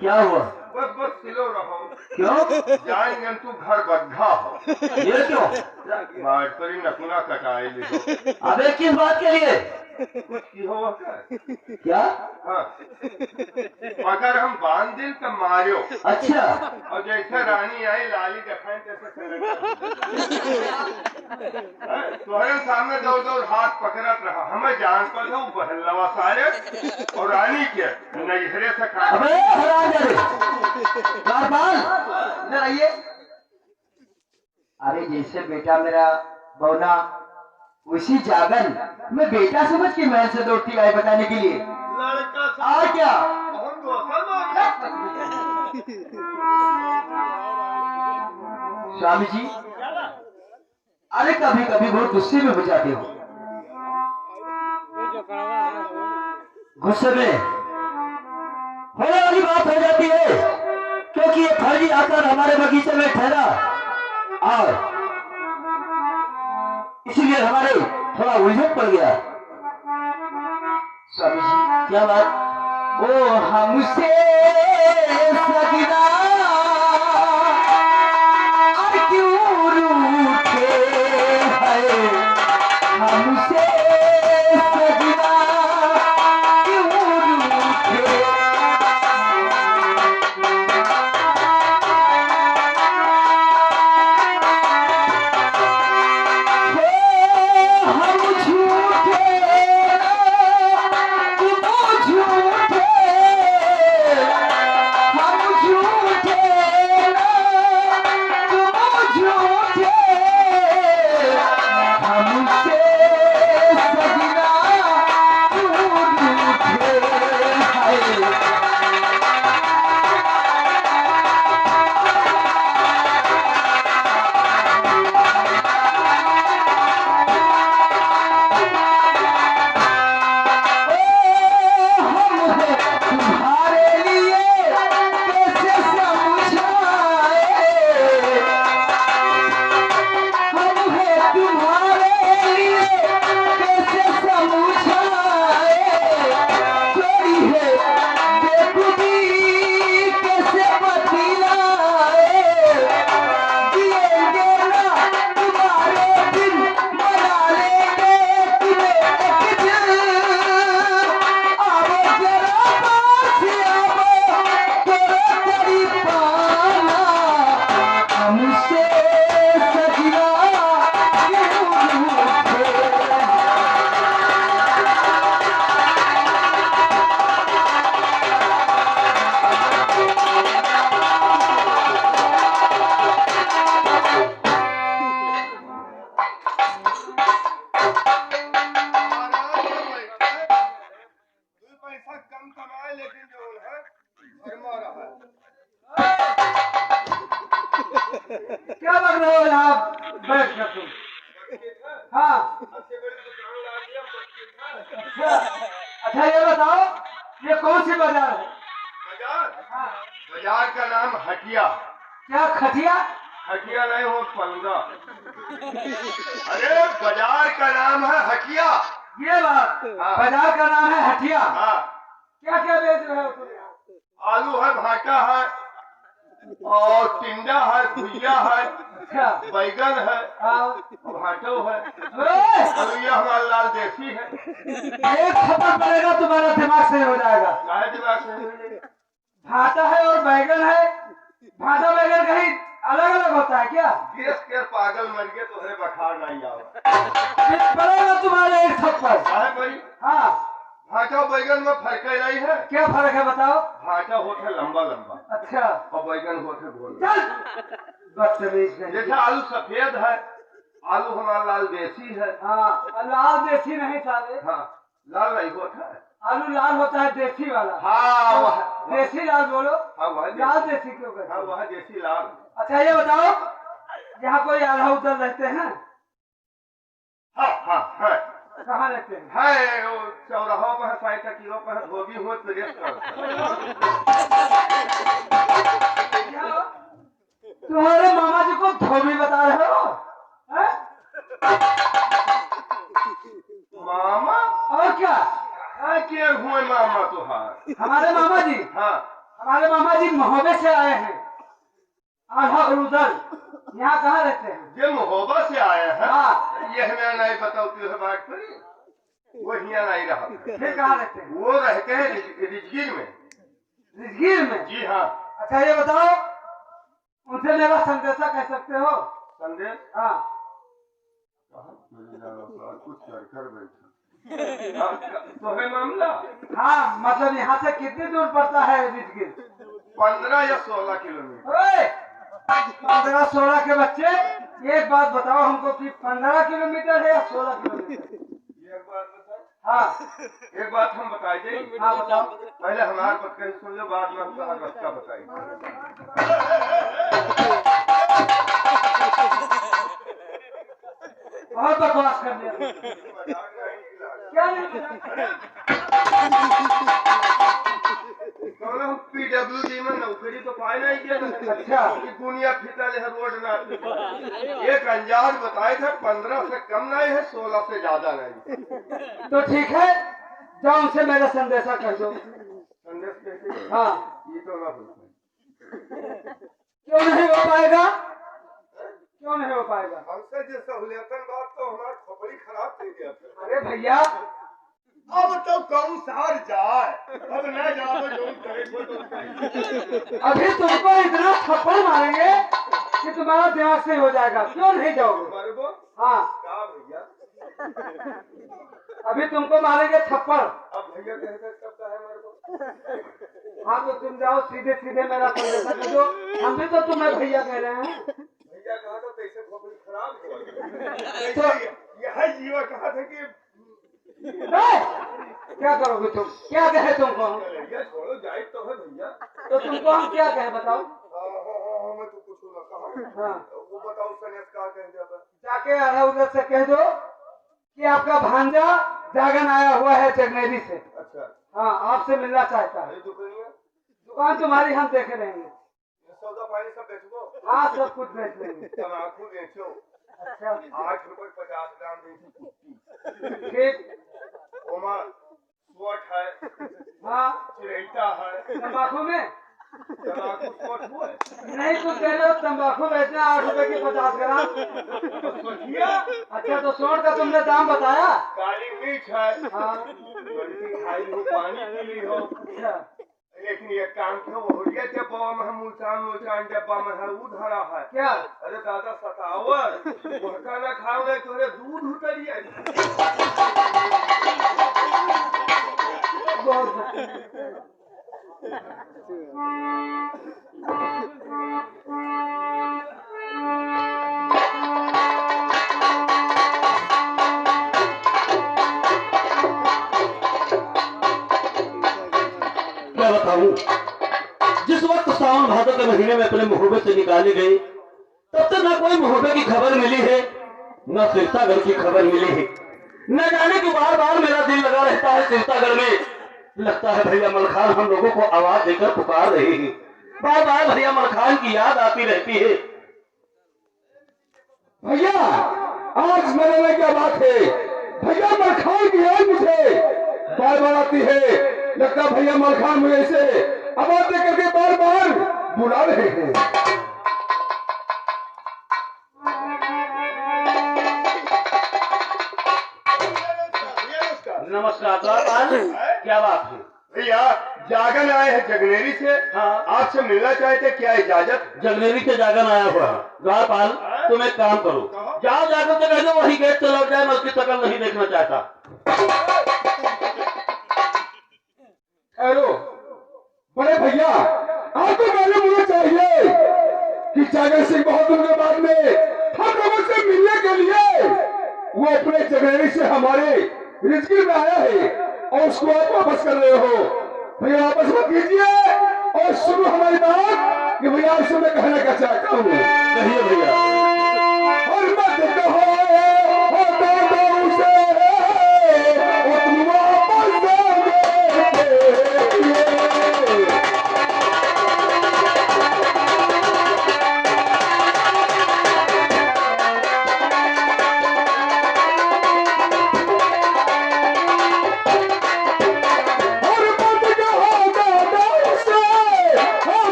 क्या हुआ? बस बस सिलो रहो। क्यों? जाएंगे तू घर बद्धा हो। ये क्यों? बाढ़ पर ही नकुना कटाए ले। अबे किस बात के लिए? कुछ की हो क्या? हाँ। अगर हम बांध दिन तो मारियो। अच्छा, और जैसे रानी आई लाली दिखाए तैसे तुम्हारे सामने दो दो हाथ पकड़त रहा, हमें जान पर दो बहलवा सारे और रानी के नजरे से काट। अबे हराम जादे, कारबान, इधर आइए। अरे जैसे बेटा मेरा बौना उसी जागन मैं बेटा समझ के महल से दौड़ती आई बताने के लिए। लड़का और क्या? हम तो असल में स्वामी जी, अरे कभी कभी बहुत गुस्से में हो जाते हो। गुस्से में होने वाली बात हो जाती है, क्योंकि ये फर्जी आकर हमारे बगीचे में ठहरा और इसीलिए हमारे थोड़ा उलझन पड़ गया। स्वामी जी, क्या बात? ओ हमसे सजना और क्यों रूठे है, हमसे सजना क्यों रूठे। हम झूठे तुम झूठे, हम झूठे तुम झूठे, हमसे सजना क्यों रूठे है। तुम्हारे लिए कैसे समझाए, हम है तुम्हारे लिए कैसे समझाए, चोरी है बेखुदी कैसे बतलाए, जिएंगे ना तुम्हारे दिन बना लेंगे तुम्हें एक दिन। आओ जरा पास आओ तेरे तेरी पाना, हमसे सजना क्यों रूठे। पैसा कम कमाए लेकिन जो है शर्मा रहा है। क्या लग रहे हो यहाँ बैठ कर तुम? हाँ, अच्छे बड़ी दुकान ला दिया बच्चे था। अच्छा अच्छा, ये बताओ ये कौन सी बाजार है? बाजार? हाँ, बाजार का नाम हटिया। क्या खटिया? हटिया नहीं हो पंगा। अरे बाजार का नाम है हटिया। ये बात, हाँ। बाजार का नाम है हटिया। हाँ, क्या क्या बेच रहे हो तुम यहाँ? आलू है, भाटा है और टिंडा है, भुजिया है, अच्छा, बैगन है, हाँ। भाटो है ओए, और ये हमारा लाल देसी है। एक थप्पड़ पड़ेगा तुम्हारा दिमाग सही हो जाएगा। काहे दिमाग से? भाटा है और बैगन है, भाटा बैगन कहीं अलग अलग होता है क्या? देश के पागल मर गए तो हरे बखार नहीं आओ। पड़ेगा तुम्हारे एक थप्पड़। काहे पड़ी? हाँ, भाटा और बैगन में फर्क नहीं है। क्या फर्क है बताओ? भाटा होता है लंबा लंबा अच्छा, और बैगन होता है गोल। चल बदतमीज नहीं। जैसे आलू सफेद है आलू हमारा लाल देसी है। हाँ लाल देसी नहीं साले, हाँ लाल नहीं होता है। आलू लाल होता है देसी वाला। हाँ वह देसी लाल बोलो। हाँ वह लाल देसी क्यों कहते हाँ हो? वह देसी लाल। अच्छा ये बताओ, यहाँ कोई आधा उधर रहते हैं? हाँ हाँ है कहाँ रहते हैं? है वो चौराहों पर है, 60 किलो पर है, धोबी हो तो रेस्ट तुम्हारे मामा जी को धोबी बता रहे हो? हैं? मामा और क्या? के हुए मामा तुहार? हमारे मामा जी, हाँ हमारे मामा जी महोबे से आए हैं, आधा उधर। यहाँ कहाँ रहते हैं? ये मोहब्बत से आए हैं। हाँ। यह मैं नहीं बताती है बात पर, वो यहाँ नहीं रहा। फिर कहाँ रहते हैं? वो रहते हैं रिजगीर में। रिजगीर में? जी हाँ। अच्छा ये बताओ, उनसे मेरा संदेशा कह सकते हो? संदेश हाँ। कुछ कर बैठा तो है मामला। हाँ मतलब यहाँ से कितनी दूर पड़ता है रिजगीर? 15 या 16 किलोमीटर। ओए 15-16 के बच्चे, एक बात बताओ हमको कि 15 किलोमीटर है या 16 किलोमीटर? एक बात बताए। हाँ एक बात हम बताई दें। हाँ बताओ। पहले हमारे बात कहीं सुन लो, बाद में हमको हर रास्ता बताई। बहुत बकवास कर दिया। क्या नहीं? हम PWD में नौकरी तो पाए नहीं किया। अच्छा। कि दुनिया फिटा ले रोड ना। एक अंजाज बताए थे 15 से कम नहीं है, 16 से ज्यादा नहीं। तो ठीक है, जाओ उनसे मेरा संदेशा कह दो। संदेश कहते हाँ। ये तो ना होता। क्यों नहीं हो पाएगा? क्यों नहीं हो पाएगा? हमसे जो सहूलियतन बात तो हमारी खोपड़ी खराब कर दिया था। अरे भैया अब तो कौन सार जाए, अब न जाओ जो करे तो अभी तुमको इतना थप्पड़ मारेंगे कि तुम्हारा दिमाग से हो जाएगा। क्यों नहीं जाओगे? मरबो हाँ का भैया। अभी तुमको मारेंगे थप्पड़। अब भैया कहते कब का है मरबो। हाँ तो तुम जाओ सीधे सीधे मेरा संदेशा कर दो। हम भी तो तुम्हें भैया कह रहे हैं। भैया कहा था तैसे खोपड़ी खराब हो गई। यह जीवा कहा था कि क्या करोगे तुम? क्या कहे तुमको? भैया छोड़ो जाए तो है भैया। तो तुमको हम क्या कहे बताओ? हाँ मैं तो कुछ ना कहा। हाँ वो बताओ सनेस का कह दिया था। जाके आधा उधर से कह दो कि आपका भांजा जागन आया हुआ है चगनेरी से। अच्छा। हाँ आपसे मिलना चाहता है। दुकान तुम्हारी हम देखे रहेंगे। सौदा पानी सब बेचो। हाँ सब कुछ बेच लेंगे। तम्बाकू बेचो। अच्छा 8 रुपए 50 ग्राम बेचो। ठीक। ओमा स्वट है। हाँ चिरैता है। तम्बाकू में तम्बाकू स्वट हुआ है। नहीं कुछ कह रहे हो, तम्बाकू बेचना 8 रुपए की 50 ग्राम। तो सोचिए। अच्छा तो सोट का तुमने दाम बताया? काली मिर्च है। हाँ लड़की खाई हो, पानी पी ली हो। अच्छा लेकिन ये काम क्यों हो रही है? डब्बा में मुल्तान डब्बा में है वो धरा है। क्या? अरे दादा सतावर भड़का ना खाओ नहीं तो दूध उतरिए। बहुत क्या बताऊं, जिस वक्त सावन भादो के महीने में अपने मुहब्बत से निकाले गए, तब तक न कोई मुहब्बत की खबर मिली है, न सिरसागढ़ की खबर मिली है। न जाने कि बार बार मेरा दिल लगा रहता है सिरसागढ़ में। लगता है भैया मलखान हम लोगों को आवाज देकर पुकार रहे हैं। बार बार भैया मलखान की याद आती रहती है। भैया आज मेरे में क्या बात है? भैया मलखान की याद मुझे बार बार आती है। लगता है भैया मलखान मुझे ऐसे आवाज दे करके बार बार बुला रहे हैं। नमस्कार द्वारपाल, क्या बात है? भैया जागन आए हैं जगनेरी से। हाँ। आपसे मिलना चाहते, क्या इजाजत? जगनेरी से जागन आया हुआ है। द्वारपाल तुम एक काम करो, जाओ जाकर तो कह दो वही गेट से लौट जाए, मैं उसकी शकल नहीं देखना चाहता। हेलो बड़े भैया, आपको मालूम होना चाहिए कि जागर सिंह बहादुर के बाद में हम लोगों से हमसे मिलने के लिए वो अपने जगह से हमारे रिजकी में आया है और उसको आप वापस कर रहे हो। भैया वापस मत कीजिए और सुनो हमारी बात कि भैया आपसे मैं कहना क्या चाहता हूँ। कहिए भैया। और मत कहो से और तुम वापस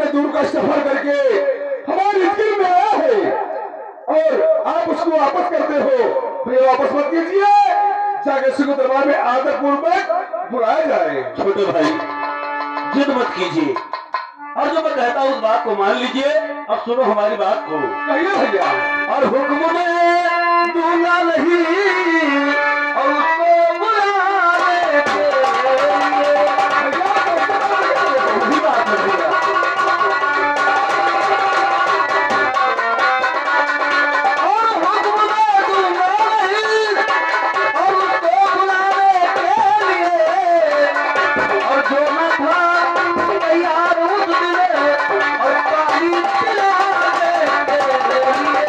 दूर का सफर करके हमारी दिल में आया है और आप उसको वापस करते हो। भैया वापस मत कीजिए, जाकर सिंह दरबार में आदर पूर्वक बुलाया जाए। छोटे भाई जिद मत कीजिए और जो मैं कहता हूँ उस बात को मान लीजिए। अब सुनो हमारी बात को। कहिए भैया। और हुक्म में दूंगा नहीं और उसको बुलाने के वही बात है भैया। और हुक्म में दूंगा नहीं और उसको बुलाने के लिए और जो मैं था तैयार उस दिन और पानी पिलाने के लिए।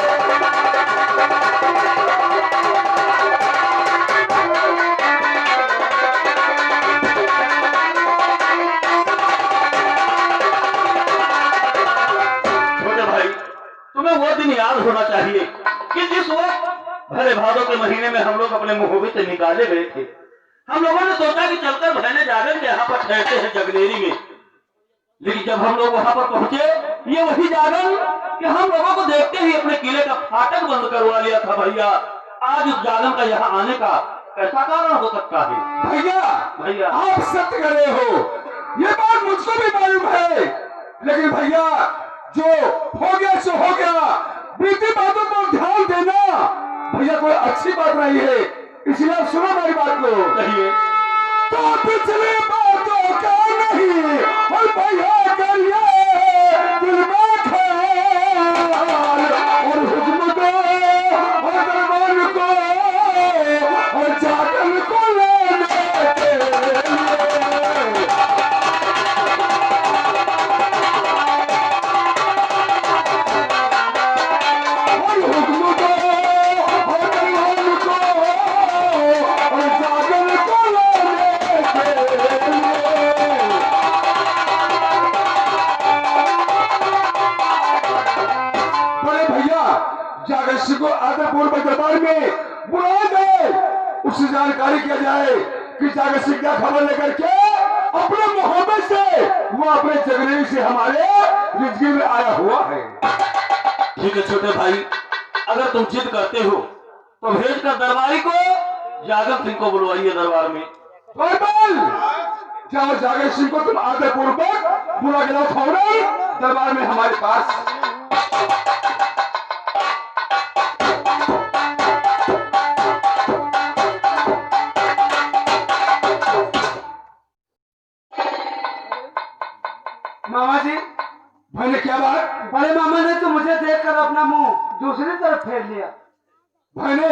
छोटे भाई तुम्हें वो दिन याद होना चाहिए कि जिस वक्त भले भादों के महीने में हम लोग अपने मुहूर्त से निकाले गए थे। हम लोगों ने सोचा कि चलकर भैने जागरण के यहाँ पर ठहरते हैं जगनेरी में, लेकिन जब हम लोग वहां पर पहुंचे ये वही जागरण कि हम लोगों को देखते ही अपने किले का फाटक बंद करवा लिया था। भैया आज उस जागरण का यहाँ आने का कैसा कारण हो सकता है? भैया आप सत्य कर रहे हो, ये बात मुझको भी मालूम है, लेकिन भैया जो हो गया सो हो गया, बीती बातों पर ध्यान देना भैया कोई अच्छी बात नहीं है। इसलिए आप सुनो मेरी बात को। कहिए। तो पिछली बातों का नहीं और भैया करिए दिल में ख्याल और हुक्म को और दरबार को और जागरण को लेने के लिए। और हुक्म को और दरबार को और जागरण को लेने के लिए। बड़े भैया जागर सिंह को आदरपूर्वक दरबार में बुलाया जाए, उससे जानकारी किया जाए कि जागर सिंह क्या खबर लेकर के अपने मोहब्बत से वो अपने जगनेरी से हमारे रिजगी में आया हुआ है। ठीक है छोटे भाई, अगर तुम जिद करते हो तो भेज कर दरबारी को जागरण सिंह को बुलवाइए दरबार में। बल जाओ जागर सिंह को तुम आदरपूर्वक बुला के लाओ फौरन दरबार में हमारे पास। मामा जी, भाई ने क्या बात? बड़े मामा ने तो मुझे देखकर अपना मुंह दूसरी तरफ फेर लिया। भाई ने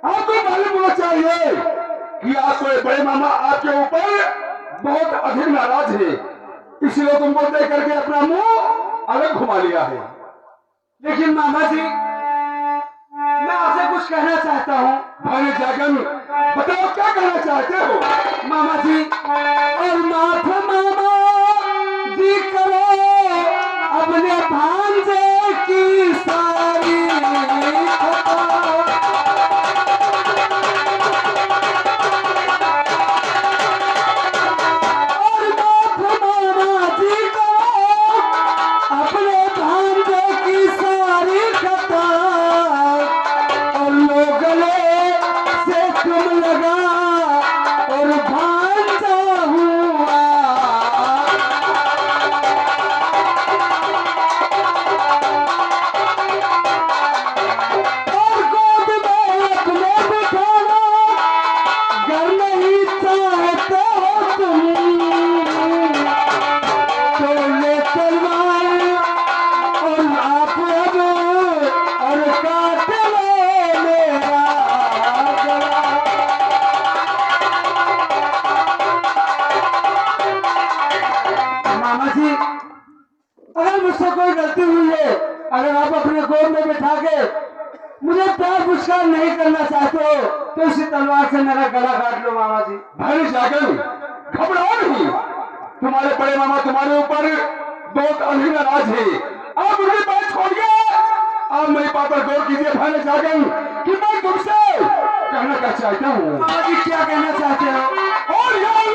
आपको मालूम होना चाहिए कि आपको बड़े मामा आपके ऊपर बहुत अधिक नाराज है, इसलिए तुमको देख करके अपना मुंह अलग घुमा लिया है। लेकिन मामा जी मैं आपसे कुछ कहना चाहता हूँ। भाई ने जाकर बताओ क्या कहना चाहते हो? मामा जी और माफ मामा जी करो अपने भांजे की सारी खता। और माफ मामा जी करो अपने भांजे की सारी खता और लोग से तुम लगा और भांजा मुझसे कोई गलती हुई है, अगर आप अपने गोद में बिठा के मुझे प्यार पुरस्कार नहीं करना चाहते हो तो इसी तलवार से मेरा गला काट लो मामा जी। भाई जागल घबराओ नहीं, तुम्हारे बड़े मामा तुम्हारे ऊपर बहुत अभी नाराज है। आप उनकी बात छोड़िए, आप मेरी बात पर गौर कीजिए भाई जागल कि मैं तुमसे कहना क्या चाहता हूँ। मामा जी क्या कहना चाहते हो? और यार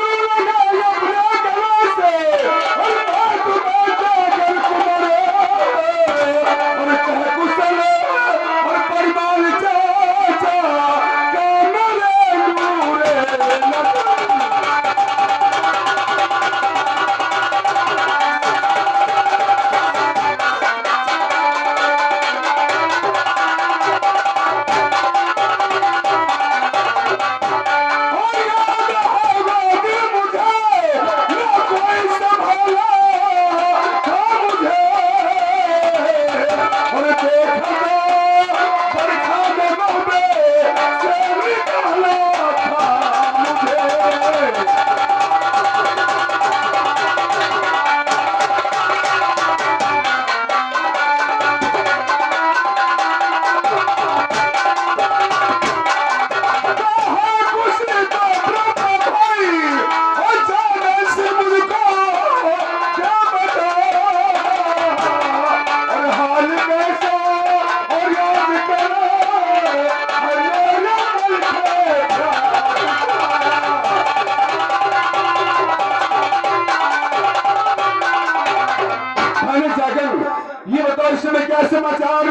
ये बताओ इस समय क्या समाचार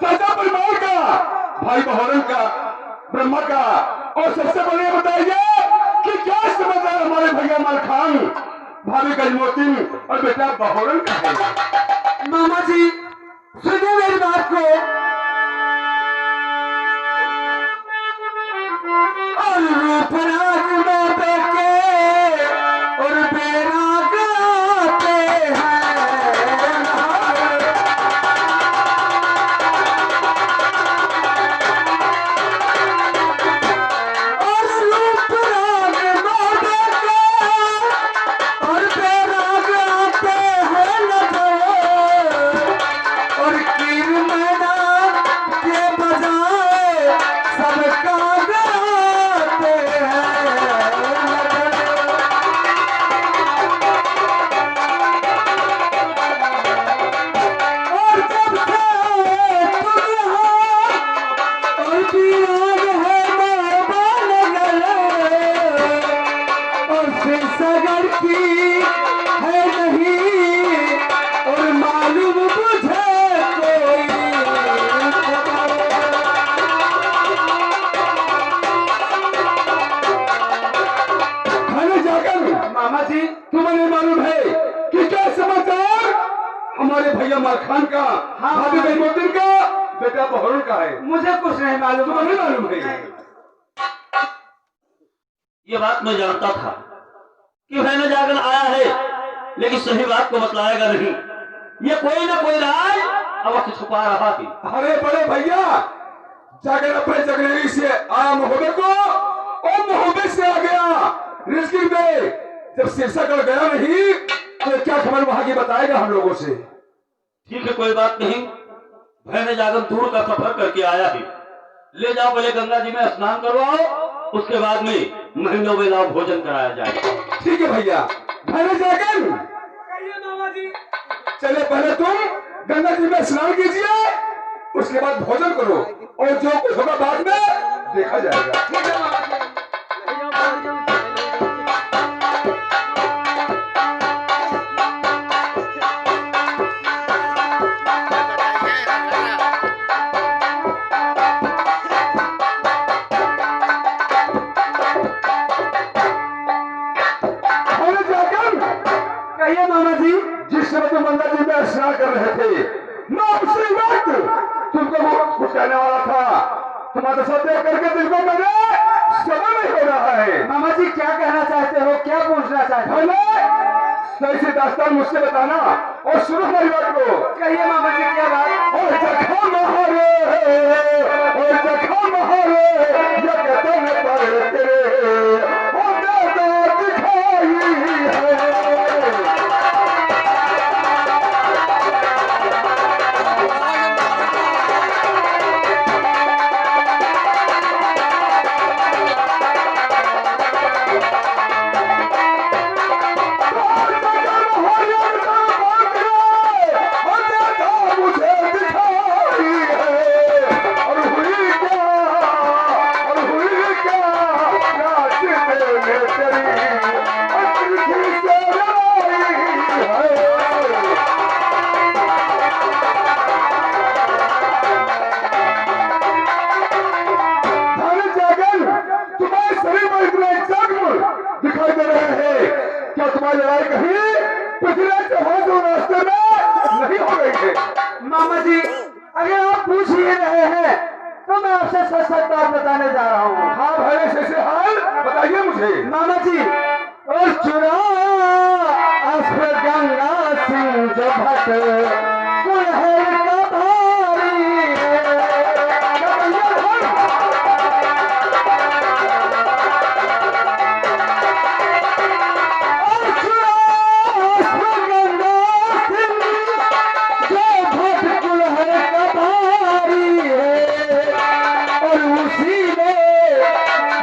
साजा परिवार का, भाई बहरन का, ब्रह्मा का, और सबसे पहले बताइए कि क्या समाचार हमारे भैया माल खान, भाभी गजमोतीन और बेटा बहरन का है। मामा जी सुनिए मेरी बात को, और रूपराग में बेटे और बेराग आते हैं। तुम्हें मालूम है कि क्या समाचार हमारे भैया माल खान का, भाभी गजमोतीन का, बेटा बहरुन का है? मुझे कुछ नहीं मालूम। तुम्हें नहीं मालूम है? ये बात मैं जानता था कि भाई में जाकर आया है, लेकिन सही बात को बतलाएगा नहीं। ये कोई ना कोई राज अवश्य छुपा रहा थी। अरे बड़े भैया जाकर अपने जगनेरी से आया महोदय को और महोदय से आ गया रिस्की में। जब शीर्षागढ़ गया नहीं तो क्या खबर वहां की बताएगा हम लोगों से। ठीक है कोई बात नहीं, भाई ने जाकर दूर का सफर करके आया है, ले जाओ पहले गंगा जी में स्नान करवाओ, उसके बाद में महीनों वेला भोजन कराया जाए। ठीक है भैया। भाई जाकर चले पहले तुम गंगा जी में स्नान कीजिए, उसके बाद भोजन करो और जो कुछ होगा बाद में देखा जाएगा। ठीक है मामा जी, जिस समय तुम गंगा जी में स्नान कर रहे थे मैं उसी वक्त तुमको बहुत कुछ कहने वाला था, तुम्हारे साथ देख करके दिल को मेरे समझ नहीं हो रहा है। मामा जी क्या कहना चाहते हो, क्या पूछना चाहते हो? सही से दास्तान मुझसे बताना और सुनो मेरी बात को। कहिए मामा जी क्या बात? और जखा महारे और जखा महारे जगतन पर तेरे और दादा दिखाई है। और तुम्हारी लड़ाई कहीं पिछले चौहान जो रास्ते में नहीं हो गई है। मामा जी अगर आप पूछ ही रहे हैं तो मैं आपसे सच सच बात बताने जा रहा हूँ। हाँ भाई से हाल बताइए मुझे। मामा जी और चुरा अफर गंगा सिंह जो भट कुल्हड़ का भारी क्या भैया धन? और चुरा अफर गंगा सिंह जो भट कुल्हड़ का भारी है और उसी ने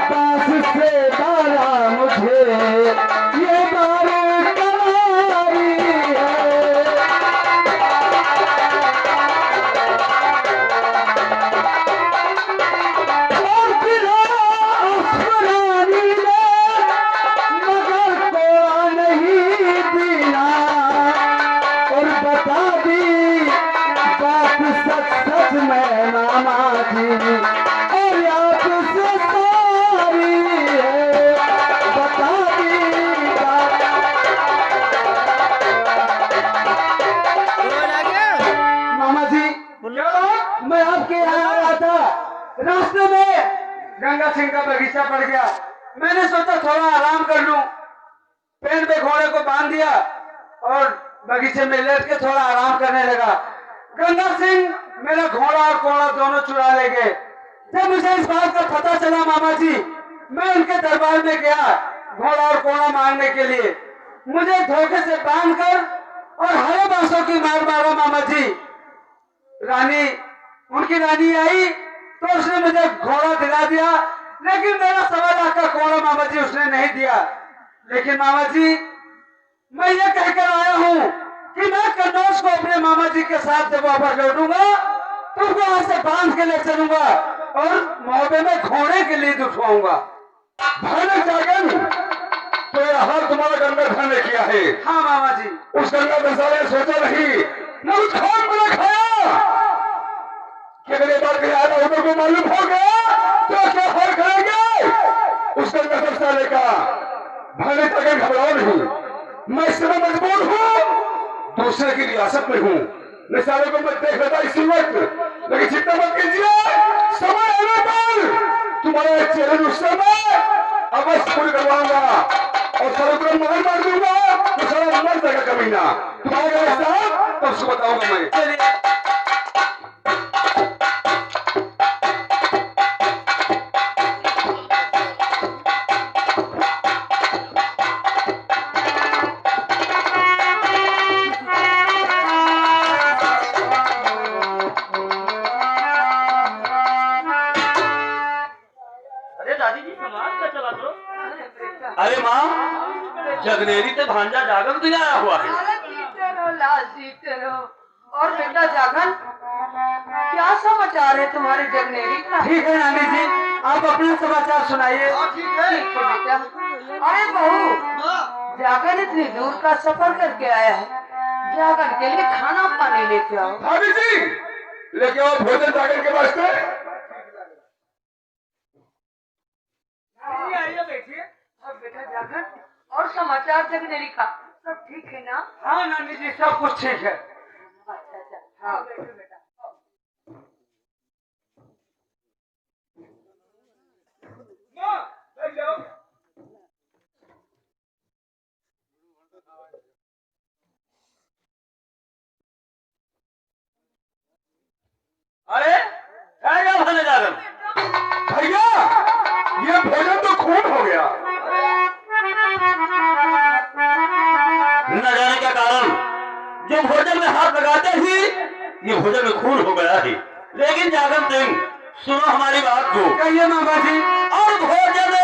बास से डाला मुझे ये बार करारी है। और फिरा अफरानी ने मगर कोड़ा नहीं दिया और बता दी बात सच सच में मामा जी और आपसे सारी है बता दी बात। मामा जी मैं आपके यहाँ आया था, रास्ते में गंगा सिंह का बगीचा पड़ गया। मैंने सोचा थोड़ा आराम कर लूं, पेड़ पे घोड़े को बांध दिया और बगीचे में लेट के थोड़ा आराम करने लगा। गंगा सिंह मेरा घोड़ा और कोड़ा दोनों चुरा ले गए। जब मुझे इस बात का पता चला मामा जी, मैं उनके दरबार में गया घोड़ा और कोड़ा मारने के लिए। मुझे धोखे से बांधकर और हरे बांसों की मार मारा मामा जी। रानी उनकी रानी आई तो उसने मुझे घोड़ा दिला दिया, लेकिन मेरा 1.25 लाख का घोड़ा मामा जी उसने नहीं दिया। लेकिन मामा जी मैं ये कहकर आया हूँ कि मैं कन्नौज को अपने मामा जी के साथ जब वापस लौटूंगा तो उनको वहां से बांध के ले चलूंगा और मोहब्बे में घोड़े के लिए दुखवाऊंगा। भाने जागन तो यह हाल तुम्हारा गंगा धन ने किया है। हाँ मामा जी। उस गंगा दशा ने सोचा नहीं न उस खान पर खाया कि अगर ये बात कहीं आया उधर को मालूम हो गया तो क्या हाल करेंगे। उस गंगा दशा ने कहा भाने जागन घबराओ नहीं, मैं इस समय मजबूर हूँ, दूसरे की रियासत में हूँ, निशानों को मैं देख लेता इसी वक्त, लेकिन चिंता मत कीजिए, समय आने पर तुम्हारे चेहरे उस समय अवश्य पूरी करवाऊंगा और सर्वक्रम मगर मार दूंगा तो सारा मर जाएगा कमीना। तुम्हारे घर साहब तब उसको बताऊंगा मैं। चलिए अरे माँ, जगनेरी से भांजा जागन भी आया हुआ है। और बेटा जागन क्या समाचार है तुम्हारे जगनेरी का? ठीक है नानी जी, आप अपना समाचार सुनाइए। ठीक है बेटा। अरे बहू, जागन इतनी दूर का सफर करके आया है, जागन के लिए खाना पानी लेके आओ। भाभी जी लेके आओ भोजन जागन के वास्ते। आइए बैठिए। और बेटा जागन और समाचार जगनेरी का सब ठीक है ना? हाँ नानी जी सब कुछ ठीक है। अच्छा अच्छा हाँ बैठो बेटा। अरे क्या भाने जागन? भैया ये भोजन तो खून हो गया। न जाने क्या कारण, जो भोजन में हाथ लगाते ही ये भोजन में खून हो गया है। लेकिन जागन सिंह सुनो हमारी बात को। कहिए मामा जी। और भोजन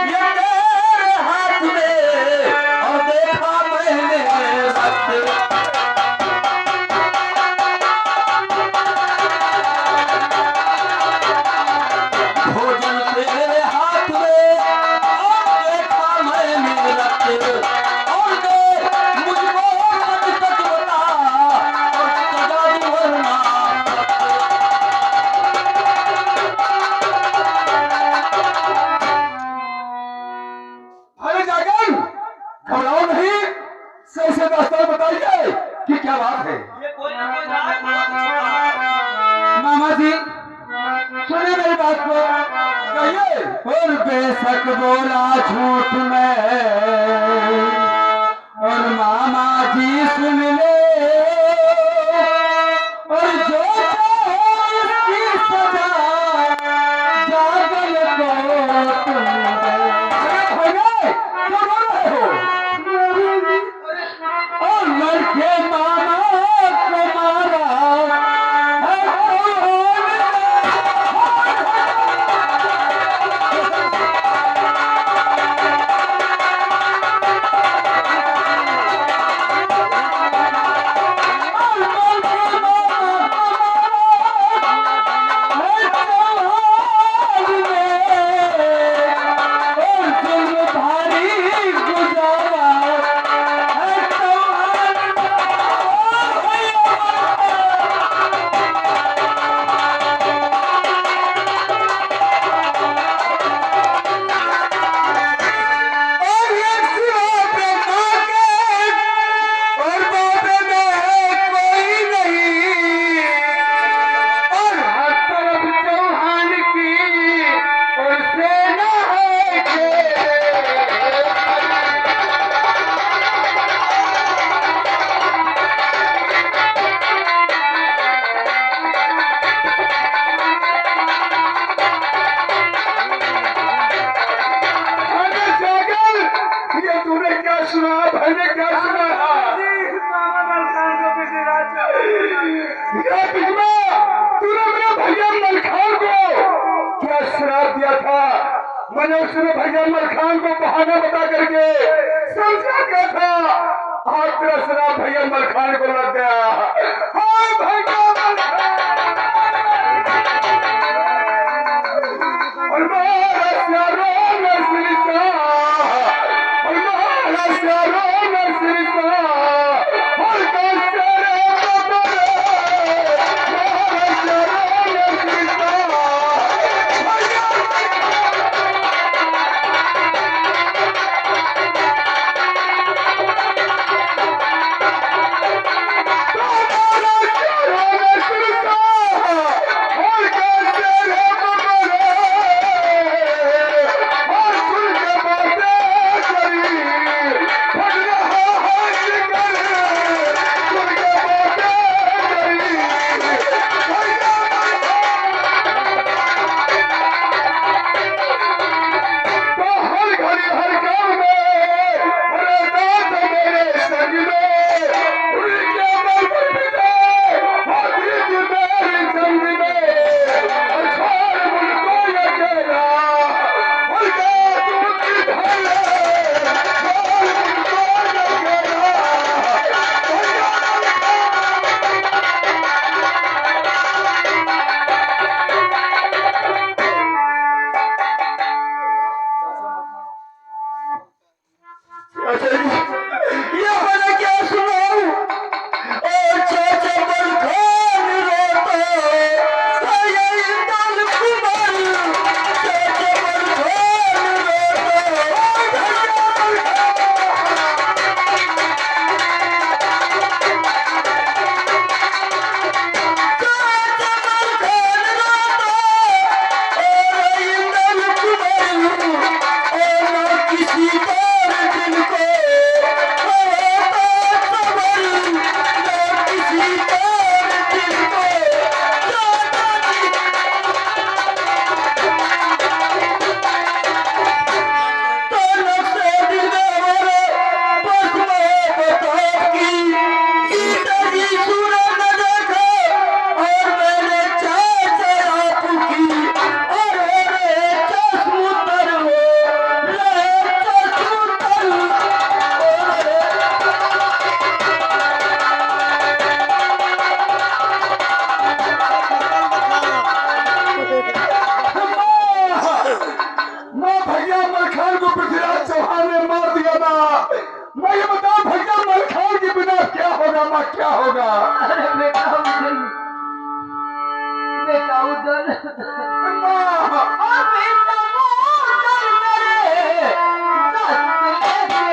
ये तेरे हाथ में और देखा मैंने वक्त। भोजन तेरे हाथ में और देखा मैंने वक्त। और देख मुझको सच सच बता और सजा दी वरना। अरे जागन घबराओ नहीं, मुझे दास्तान बताइए कि क्या बात है। मामा जी सुनिए मेरी बात को। कहिए। और बेशक बोला झूठ में और मामा जी सुन ले और जो चाहे इसकी सजा जागल को तुम दे। अरे भैया क्यों रो रहे हो? और लड़के मामा को मारा है मैंने उसने भैया अमर खान को बहाना बता करके समझा क्या था। आज तेरा शराब भैया अमर खान को लग गया। हाँ भैया अमर खान। और मारा श्यारों में सिरसा, और मारा श्यारों में सिरसा, और कैसे रे बबरे, मारा श्यारों में सिरसा। क्या होगा? अरे बेटा उधर, बेटा उधर, और बेटा उधर मेरे रास्ते से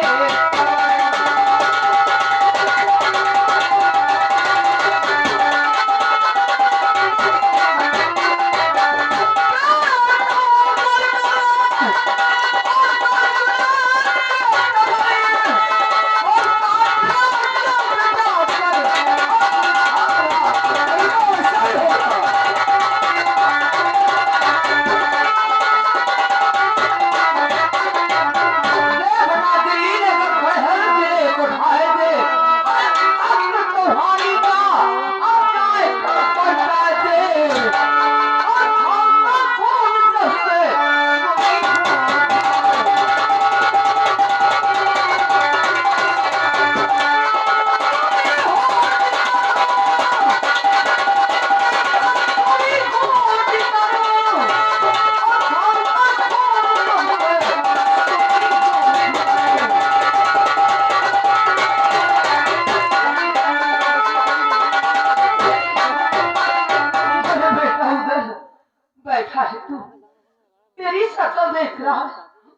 में इतना है।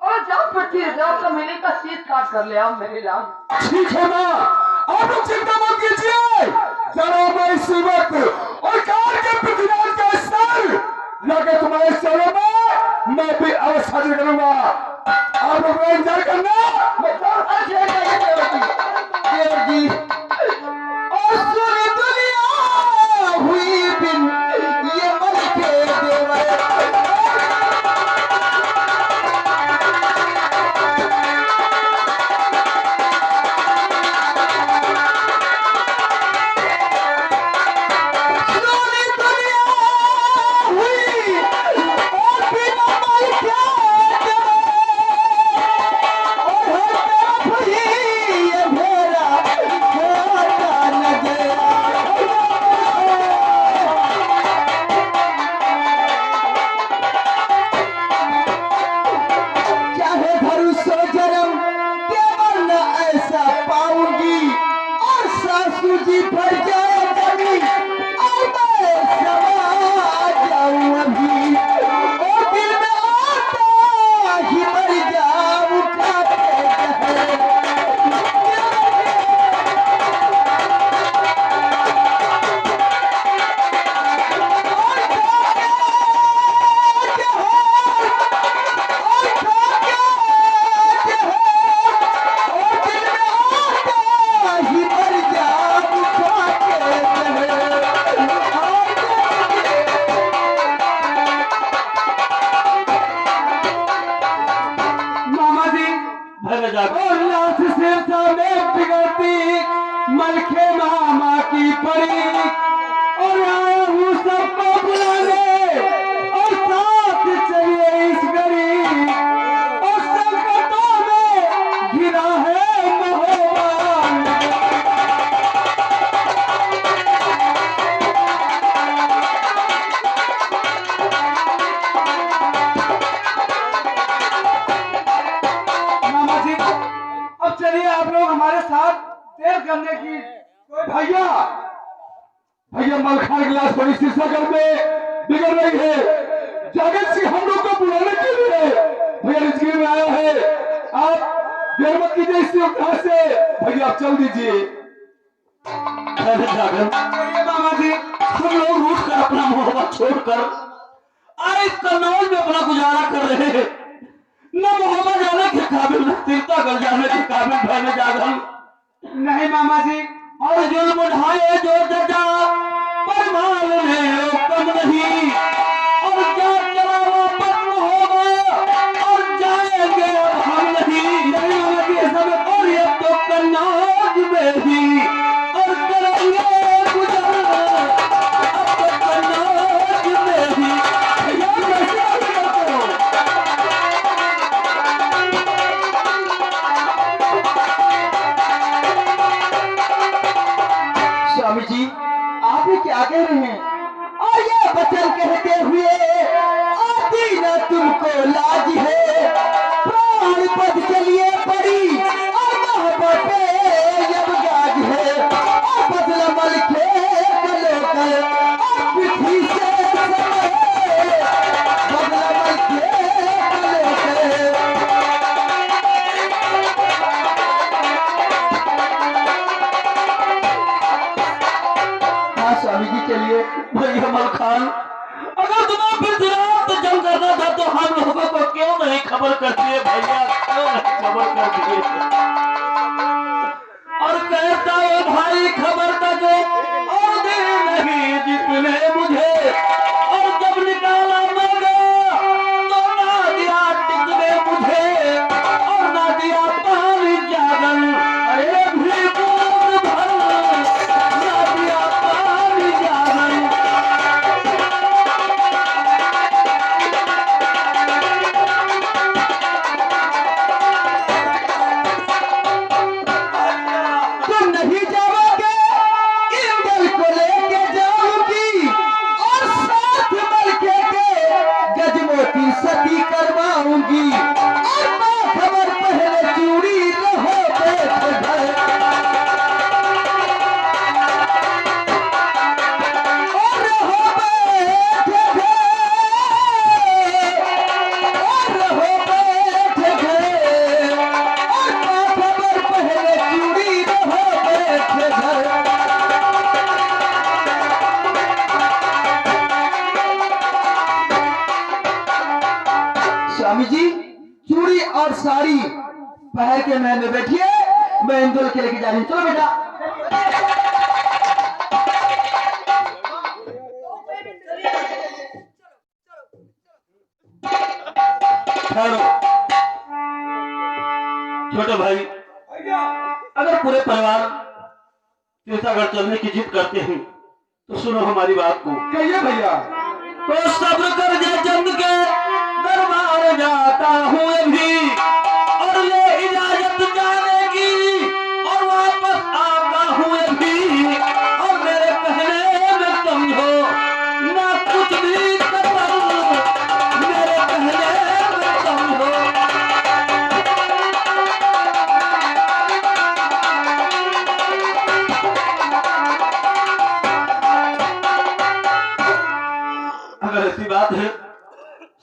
और जाओ पृथ्वी जाओ कमीने का शीत काट कर ले आओ मेरे लाल। ठीक है माँ, आप लोग चिंता मत कीजिए। जरा मैं इसी वक्त और कार के पृथ्वीराज का सर लगे तुम्हारे चरणों में मैं भी अवश्य हाजिर करूंगा। आप लोग का इंतजार करना। देव जी और सुनी दुनिया हुई बिन ये मन के देवर। सुनी दुनिया हुई और बिन मन के देवर। और हर तरफ ही ये मेरा होता नजर। चाहे भरोसा जन्म केवल न ऐसा पाऊंगी और सासू जी भर जाए जमी और मैं समा जाऊं अभी और दिल में आता ही मर जाऊं खाते जहर। मामा जी और लाश सिरसा में बिगड़ती मलखे मामा की पड़ी और आया हूँ सबको बुलाने और साथ चलिए इस गरीब और संकटों में घिरा है महोबा। मामा जी अब चलिए आप लोग हमारे साथ देर करने की कोई भैया भैया मलखान गिलास बड़ी शीर्षागर में बिगड़ रही है। जागत सिंह हम लोग को बुलाने के लिए भैया रिजगी में आया है। आप देर मत कीजिए इस उपहार से भैया आप चल दीजिए। चलिए मामा जी हम लोग रूठ कर अपना मोहब्बत छोड़कर आज कन्नौज में अपना गुजारा कर रहे हैं। न मोहब्बत जाने के काबिल न तीर्था कर जाने के काबिल बहने जागल। नहीं मामा जी और जुल्म ढाए जो जजा पर माल ने कम नहीं और जा चला वापस होगा और जाएंगे अब हम नहीं। नहीं मामा जी ऐसा मत और ये तो कन्नौज में ही और करेंगे गुजर अब तो कन्नौज में ही। भैया कैसे बात करते हो? स्वामी जी आप ही क्या कह रहे हैं और ये वचन कहते हुए आती न तुमको लाज है प्राण पद के लिए पड़ी और मोहब्बत जब गाज है और बदला मल के कलो कर और पृथ्वी से बदला मल के कलो कर। हाँ स्वामी जी चलिए। भैया मलखान अगर तुम्हें पृथ्वीराज से जंग करना था तो हम लोगों को क्यों नहीं खबर कर दिए भैया, क्यों नहीं खबर कर दिए। और कहता है भाई खबर का जो और दिन नहीं जितने मुझे और जब निकाला मगा तो ना दिया टिकने मुझे और ना दिया पानी जागल। अरे भी बूंद भर ना दिया पानी जागल। तुम नहीं जाओगे साड़ी पहन के महल में बैठिए, मैं इंदौर के लेके जा रही हूँ। चलो बेटा। छोटे भाई, अगर पूरे परिवार तीर्थागढ़ चलने की जिद करते हैं तो सुनो हमारी बात को। कहिए भैया। तो सब्र कर जा, चंद के दरबार जाता हूँ अभी, और ले इजाजत जाने की, और वापस आता हूँ अभी, और मेरे कहने में समझो ना कुछ भी कसर, मेरे कहने में समझो। अगर ऐसी बात है,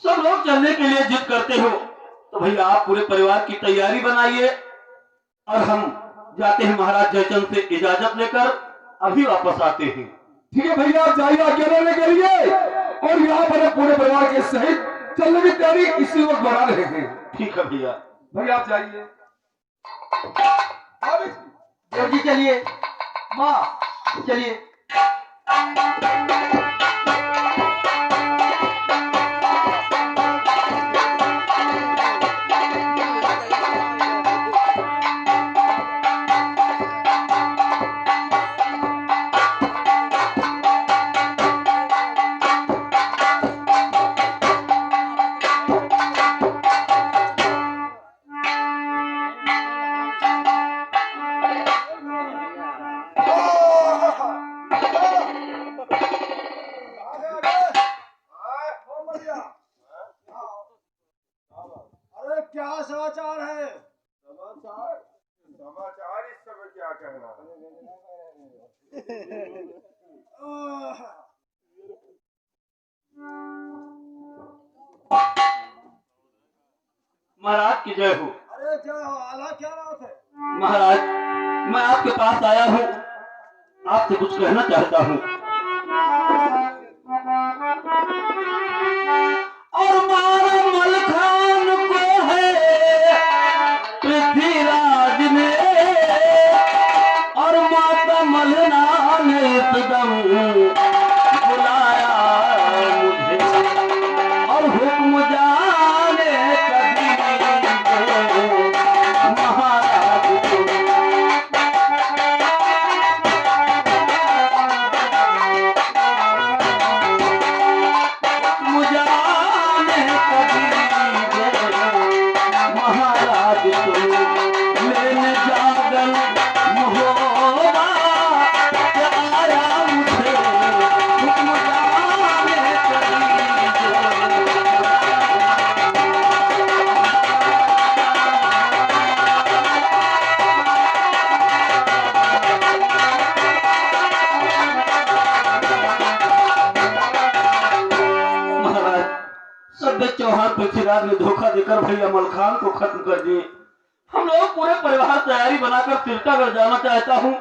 सब लोग चलने के लिए जिद करते हो, तो भैया आप पूरे परिवार की तैयारी बनाइए, और हम जाते हैं महाराज जयचंद से इजाजत लेकर, अभी वापस आते हैं। ठीक है भैया, आप जाइए आज्ञा लेने के लिए, और यहाँ पर हम पूरे परिवार के सहित चलने की तैयारी इसी वक्त बना रहे हैं। ठीक है भैया। भैया आप जाइए। देव जी चलिए, माँ चलिए। अरे क्या समाचार है? समाचार समाचार इस समय क्या कहना महाराज की जय हो। अरे जय हो। आला क्या बात है? महाराज, मैं आपके पास आया हूँ, आपसे कुछ कहना चाहता हूँ। और मारा मलखान को है पृथ्वीराज ने, और माता मलना ने एकदम बुलाया मुझे, और हुक्म जाने कभी महाराज को। मुझाने कभी महाराज को, मैंने जागल महोबा के आया मुझे, हुक्म जाने कभी। महाराज, सभ्य चौहान पृथ्वीराज ने धोखा देकर भैया मलखान को खत्म कर दिए। हम लोग पूरे परिवार तैयारी बनाकर तीर्थागढ़ जाना चाहता हूँ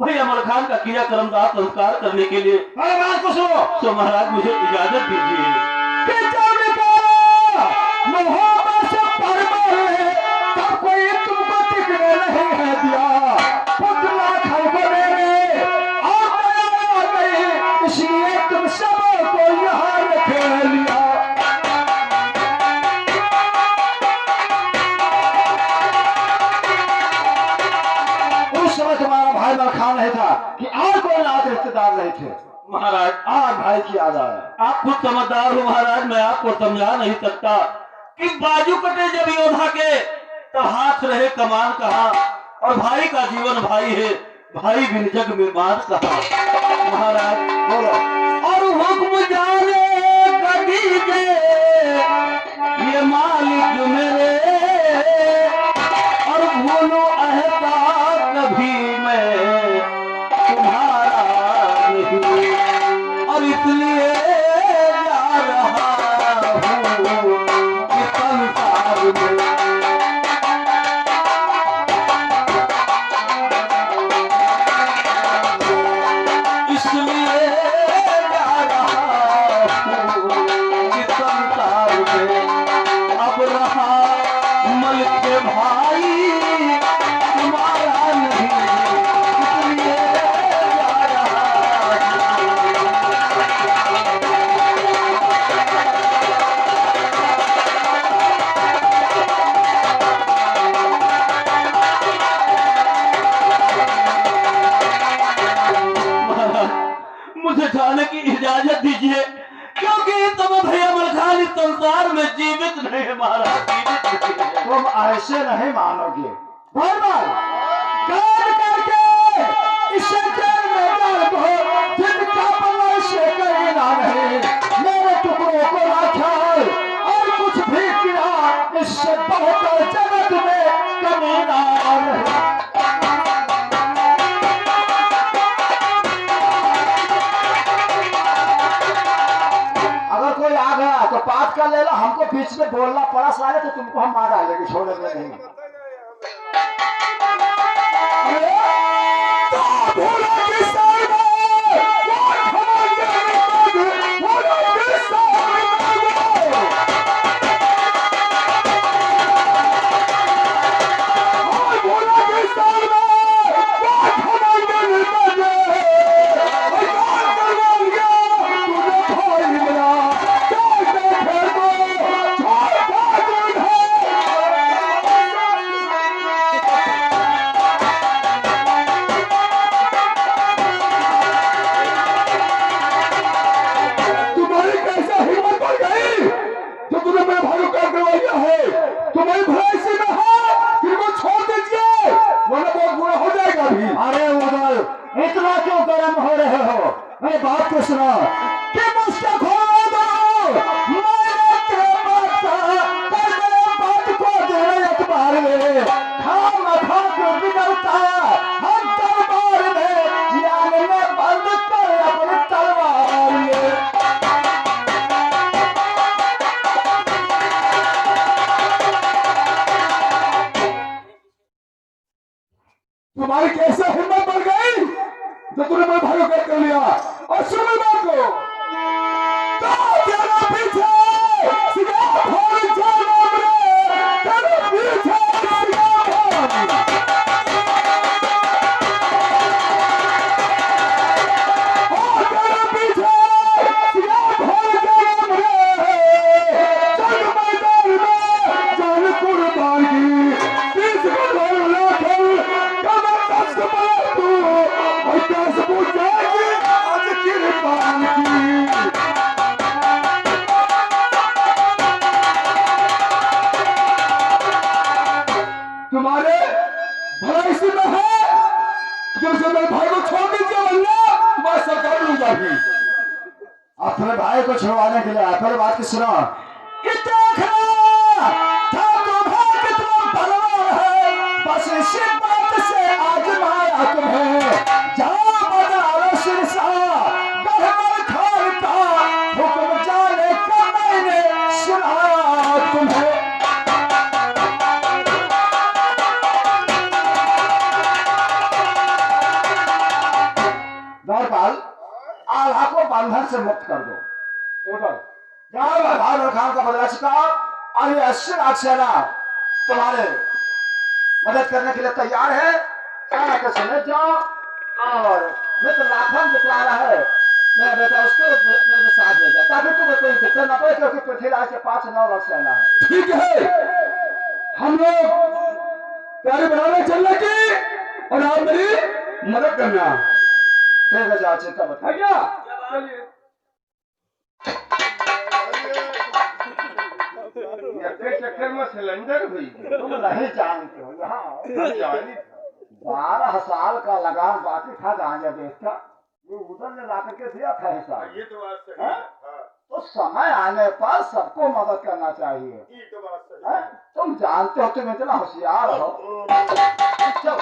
भैया मलखान का क्रियाक्रम दाह संस्कार करने के लिए। अरे बात को सुनो। तो महाराज मुझे इजाजत दीजिए। मोहब्बत से परवाह है, तब कोई तुमको टिकने नहीं है दिया। पुतला खरीदो मेरे और दया आ गई, इसलिए तुम सबको यहाँ रख लिया। उस समय तुम्हारा भाई मलखान नहीं था कि और कोई नात रिश्तेदार नहीं थे। महाराज, आज भाई की याद आया। आप खुद समझदार हो महाराज, मैं आपको समझा नहीं सकता कि बाजू कटे जब योद्धा के, तब हाथ रहे कमान कहा, और भाई का जीवन भाई है, भाई बिन जग में मान कहा। महाराज बोलो। और हुक्म जाने कभी दे ये मालिक मेरे, और भूलो अहता कभी मैं तुम्हारा नहीं, और इसलिए जा रहा हूँ इस संसार में। इसलिए जा रहा ऐसे नहीं मानोगे। बार बार काट करके इसे जेल में डाल दो, जिनका पल्ला से करीना नहीं, मेरे टुकड़ों को ना ख्याल और कुछ भी किया, इससे बढ़कर जगत में कमीना नहीं। अगर कोई आ गया तो बात कर लेना, हमको बीच में बोलना पड़ा सारे तो तुमको हम मार डालेंगे, छोड़ेंगे नहीं। अरे उदल, इतना क्यों गर्म हो रहे हो? मैं बात को सुना कि मुझसे खोल दो, मैंने तेरे बात का कर मेरे बात को तेरे अखबार में खाम खा के बिगड़ता हम दरबार में, यानी मैं बंद कर अपनी तलवार में। तुम्हारी कैसे हिम्मत बढ़ गई जो तूने मेरे भाई को कर लिया? और सुन मेरी बात को, तो तेरा पीछे सिगार फोड़ जाना रे, तेरे पीछे सिगार फोड़। और तेरे पीछे सिगार फोड़ जाना रे, जंग मैदान में जान कुर्बान की, तीस करोड़ लाखों तुम्हारे भलाई से में है, जब से मेरे भाई को छोड़ दीजिए वरना तुम्हारी सरकार लूट जाएगी। अपने भाई को छुड़वाने के लिए पहले बात की सुनो। बस इसी बात से आजमाया तुम्हें, जाओ बजाओ सिरसा गढ़मल खान का हुक्म जाने का मैंने सुनाया तुम्हें। दरबार आल्हा को बंधन से मुक्त कर दो। उधर जाओ भाई खान का बदला चुकाओ और ये 80 लाख सेना तुम्हारे मदद करने के लिए तैयार है। सेना के समेत जाओ और मित्र लाखन जितवा रहा है मेरा बेटा उसको अपने साथ ले जाए, ताकि तुम्हें कोई दिक्कत न पड़े, क्योंकि पृथ्वीराज के 5-9 लाख सेना है। ठीक है, हम लोग तैयारी बनाने चलने की और आप मेरी मदद करना। ठीक है, जाओ चिंता मत है क्या? चलिए। चक्कर में सिलेंडर हुई तुम नहीं जानते हो। यहाँ 12 साल का लगान बाकी था गांजा देश का, वो उधर ने ला करके दिया था हिसाब। ये तो बात सही है। तो समय आने पर सबको मदद करना चाहिए। ये तो बात सही है। तुम जानते हो, तुम इतना होशियार हो। चलो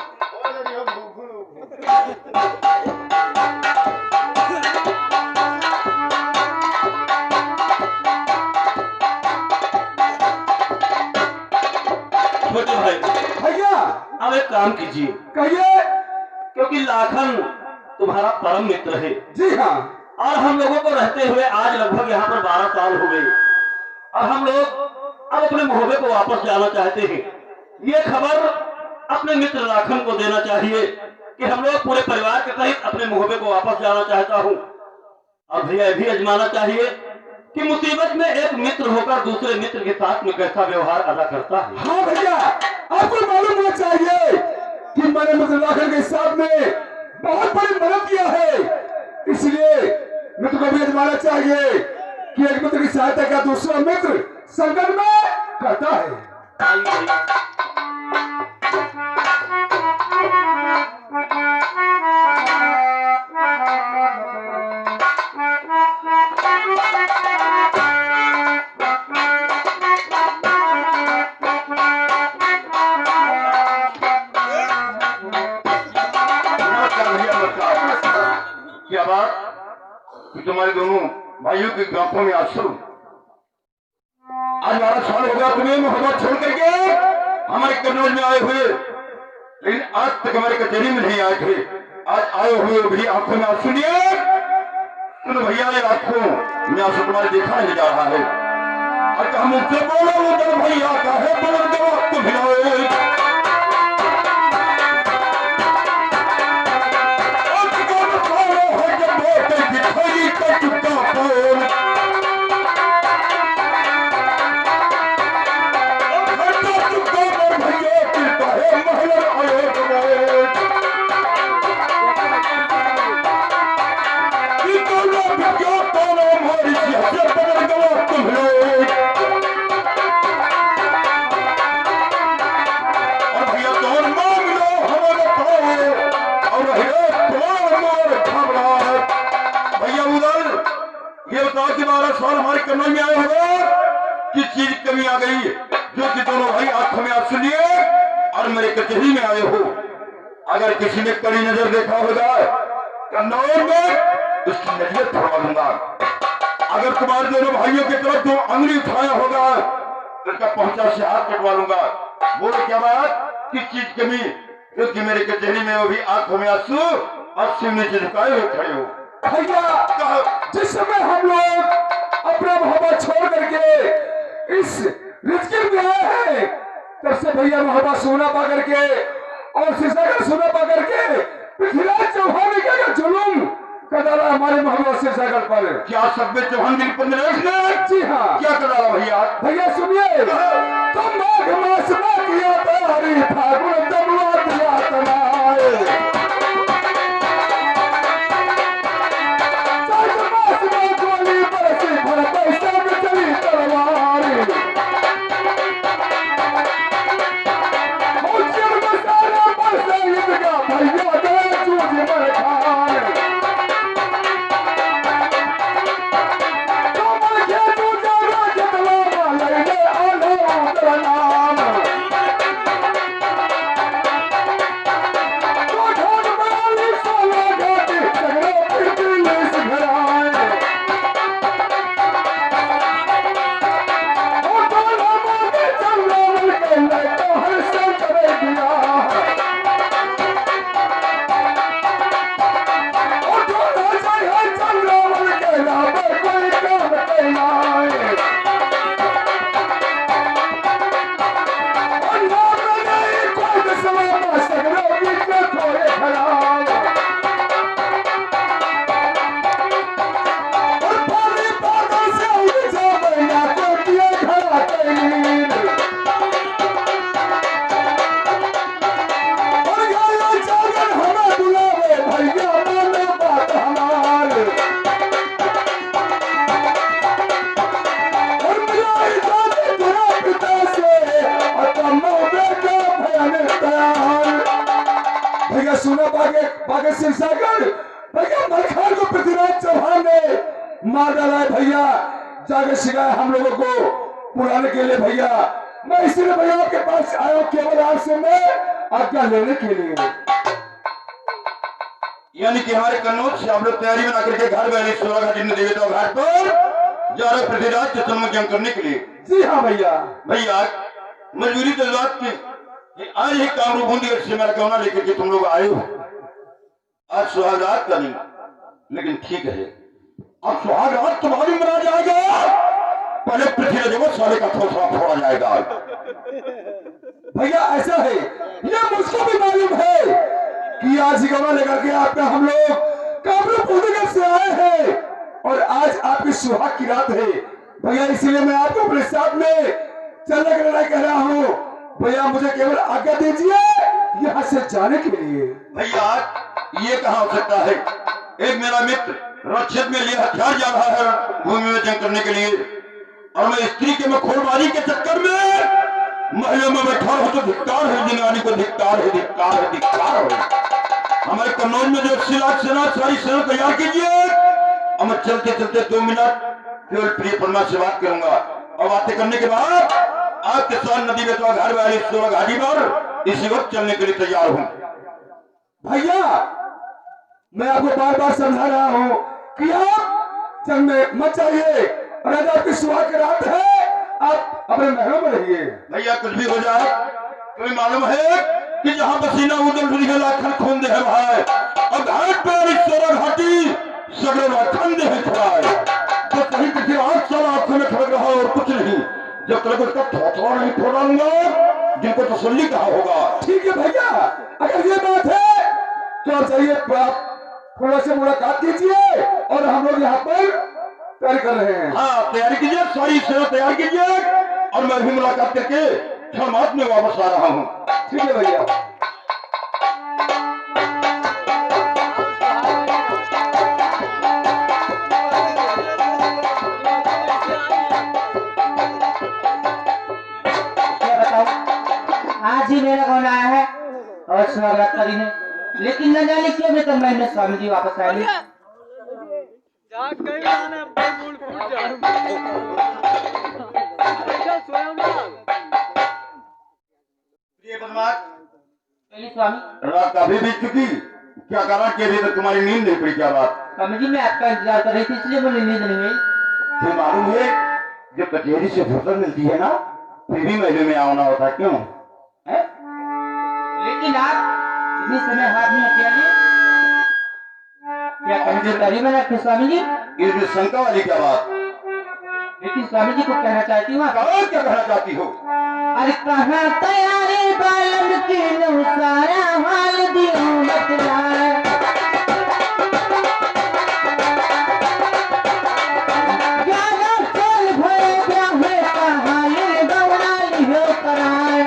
छोटे भाई भैया अब एक काम कीजिए, कहिए। क्योंकि लाखन तुम्हारा परम मित्र है। जी हाँ। और हम लोगों को रहते हुए आज लगभग यहाँ पर 12 साल हो गए और हम लोग अब अपने मुहबे को वापस जाना चाहते हैं। ये खबर अपने मित्र लाखन को देना चाहिए कि हम लोग पूरे परिवार के सहित अपने मुहबे को वापस जाना चाहता हूँ। और भैया भी अजमाना चाहिए कि मुसीबत में एक मित्र होकर दूसरे मित्र के साथ में कैसा व्यवहार अदा करता है। हाँ भैया, आपको मालूम होना चाहिए कि मैंने मित्र लाखन के साथ में बहुत बड़ी मदद किया है, इसलिए मित्र को भी अजमाना चाहिए कि एक मित्र की सहायता का दूसरा मित्र संकट में करता है। क्या बात कि तुम्हारे दोनों भाइयों की आंखों में आंसू? आज 12 साल हो गया तुम्हें मोहब्बत छोड़ करके हमारे कन्नौज में आए हुए, लेकिन आज तक हमारे कचहरी में नहीं आए थे। आज आए हुए भी आंखों में आंसू लिए। सुनो भैया, ये आंखों में आंसू तुम्हारे देखा नहीं जा रहा है। अच्छा हम मुझसे बोलो उधर भैया का है, बोल दो आपको भिड़ाओ। हमारे कन्नौज में आए हुए किस चीज की कमी आ गई जो कि दोनों भाई आंखों में आंसू लिए और मेरे कचहरी में आए हो? अगर किसी ने कड़ी नजर देखा होगा कन्नौज में, उसकी नजर फड़वा दूंगा। अगर तुम्हारे दोनों भाइयों की तरफ जो अंगुली उठाया होगा उसका पहुंचा से हाथ कटवा लूंगा। बोलो क्या बात, किस चीज कमी क्योंकि मेरे कचहरी में वो भी आंखों में आंसू और सिर नीचे झुकाए हुए खड़े हो? भैया जिस समय हम लोग अपना मोहब्बत छोड़ करके इस रिस्क में आए हैं, तब से भैया मोहब्बत सोना पा करके और शीशागर सोना पा करके पृथ्वीराज चौहान ने क्या जुलूम कदारा हमारे मोहब्बत शीशागर पर। क्या सभ्य चौहान गिर पर ने? जी हाँ। क्या कदारा भैया? भैया सुनिए, तुम माघ मास में किया तारी फागुन तमवा दिया तनाए, सुना बागे शीशागर भैया मलखान को पृथ्वीराज चौहान ने मार डाला है। भैया जाके सिखाया हम लोगों को पुराने के लिए। भैया मैं इसीलिए भैया आपके पास आया हूँ केवल आपसे मैं आज्ञा लेने के लिए। यानी कि हमारे कन्नौज से आप लोग तैयारी बना करके घर बैठे सोलह देवी तो घाट पर जा रहे पृथ्वीराज के सम्मुख जंग करने के लिए? जी हाँ भैया। भैया मजबूरी तो बात की आज ही कामरू बूंदीगढ़ से मेरा गौना लेकर के तुम लोग आए हो। आज सुहाग रात का नहीं, लेकिन ठीक है अब सुहाग रात तुम्हारी मना जाएगा, पहले पृथ्वीराज को साले का थोड़ा फोड़ा जाएगा। भैया ऐसा है, ये मुझको भी मालूम है कि आज ही गौना लेकर के आपका हम लोग कामरू बूंदीगढ़ से आए हैं और आज आपकी सुहाग की रात है। भैया इसीलिए मैं आपको अपने साथ में चलने के लिए कह रहा हूँ। भैया मुझे केवल आज्ञा दीजिए यहाँ से जाने के लिए। भैया ये कहाँ हो सकता है? एक मेरा मित्र रक्षक में लिए हथियार जा रहा है भूमि में जंग करने के लिए और मैं स्त्री के मखौलबाजी के चक्कर में महलों में बैठा हो तो धिक्कार है, जनानी को धिक्कार है, धिक्कार है, धिक्कार है। हमारे कन्नौज में जो 80 लाख सेना, सारी सेना तैयार कीजिए। अब मैं चलते चलते 2 मिनट केवल प्रिय परमा से बात करूंगा और बातें करने के बाद आपके साथ नदी में तो घर वाली घाटी पर इसी वक्त चलने के लिए तैयार हूँ। भैया मैं आपको बार बार समझा रहा हूँ कि आप जंग में मत जाइए, और आज आपकी सुबह की रात है, आप अपने महलों में रहिए। भैया कुछ भी हो जाए, तुम्हें मालूम है कि जहाँ पसीना उदल रही लाखन खून दे है भाई, और घाट पर घाटी सगड़ खंड है खड़ा है, तो कहीं किसी आंख सारा आंखों में खड़क रहा और कुछ नहीं, जब तक उसका थोड़ा नहीं फोड़ाऊंगा जिनको तसल्ली कहा होगा। ठीक है भैया, अगर ये बात है तो आप जाइए, थोड़ा से मुलाकात कीजिए और हम लोग यहाँ पर तैयारी कर रहे हैं। हाँ तैयारी कीजिए, सारी सेना तैयार कीजिए और मैं भी मुलाकात करके क्षमात में वापस आ रहा हूँ। ठीक है भैया। आज ही मेरा कौन आया है और स्वागत करीने, लेकिन न जाने क्यों मैं तो मैंने स्वामी जी वापस आ गए। स्वामी रात काफी बीत चुकी, क्या कारण के लिए तो तुम्हारी नींद नहीं पड़ी? क्या बात? स्वामी जी मैं आपका इंतजार कर रही थी, इसलिए मुझे नींद नहीं हुई। तुम्हें मालूम है जब कचहरी से फुर्सत मिलती है ना, फिर भी महलों में आना होता, क्यों है? लेकिन आप इतनी समय हाथ में हथियार क्या कहीं तैयारी में रखे स्वामी जी? ये जो शंका वाली क्या बात? लेकिन स्वामी जी को कहना चाहती हूँ। क्या कहना चाहती हो? अरे कहाँ तैयारी बालन की सारा हाल दियो बतलाए, ज्यादा चल भय ब्याहे कहाँ ये गौरा लियो कराए,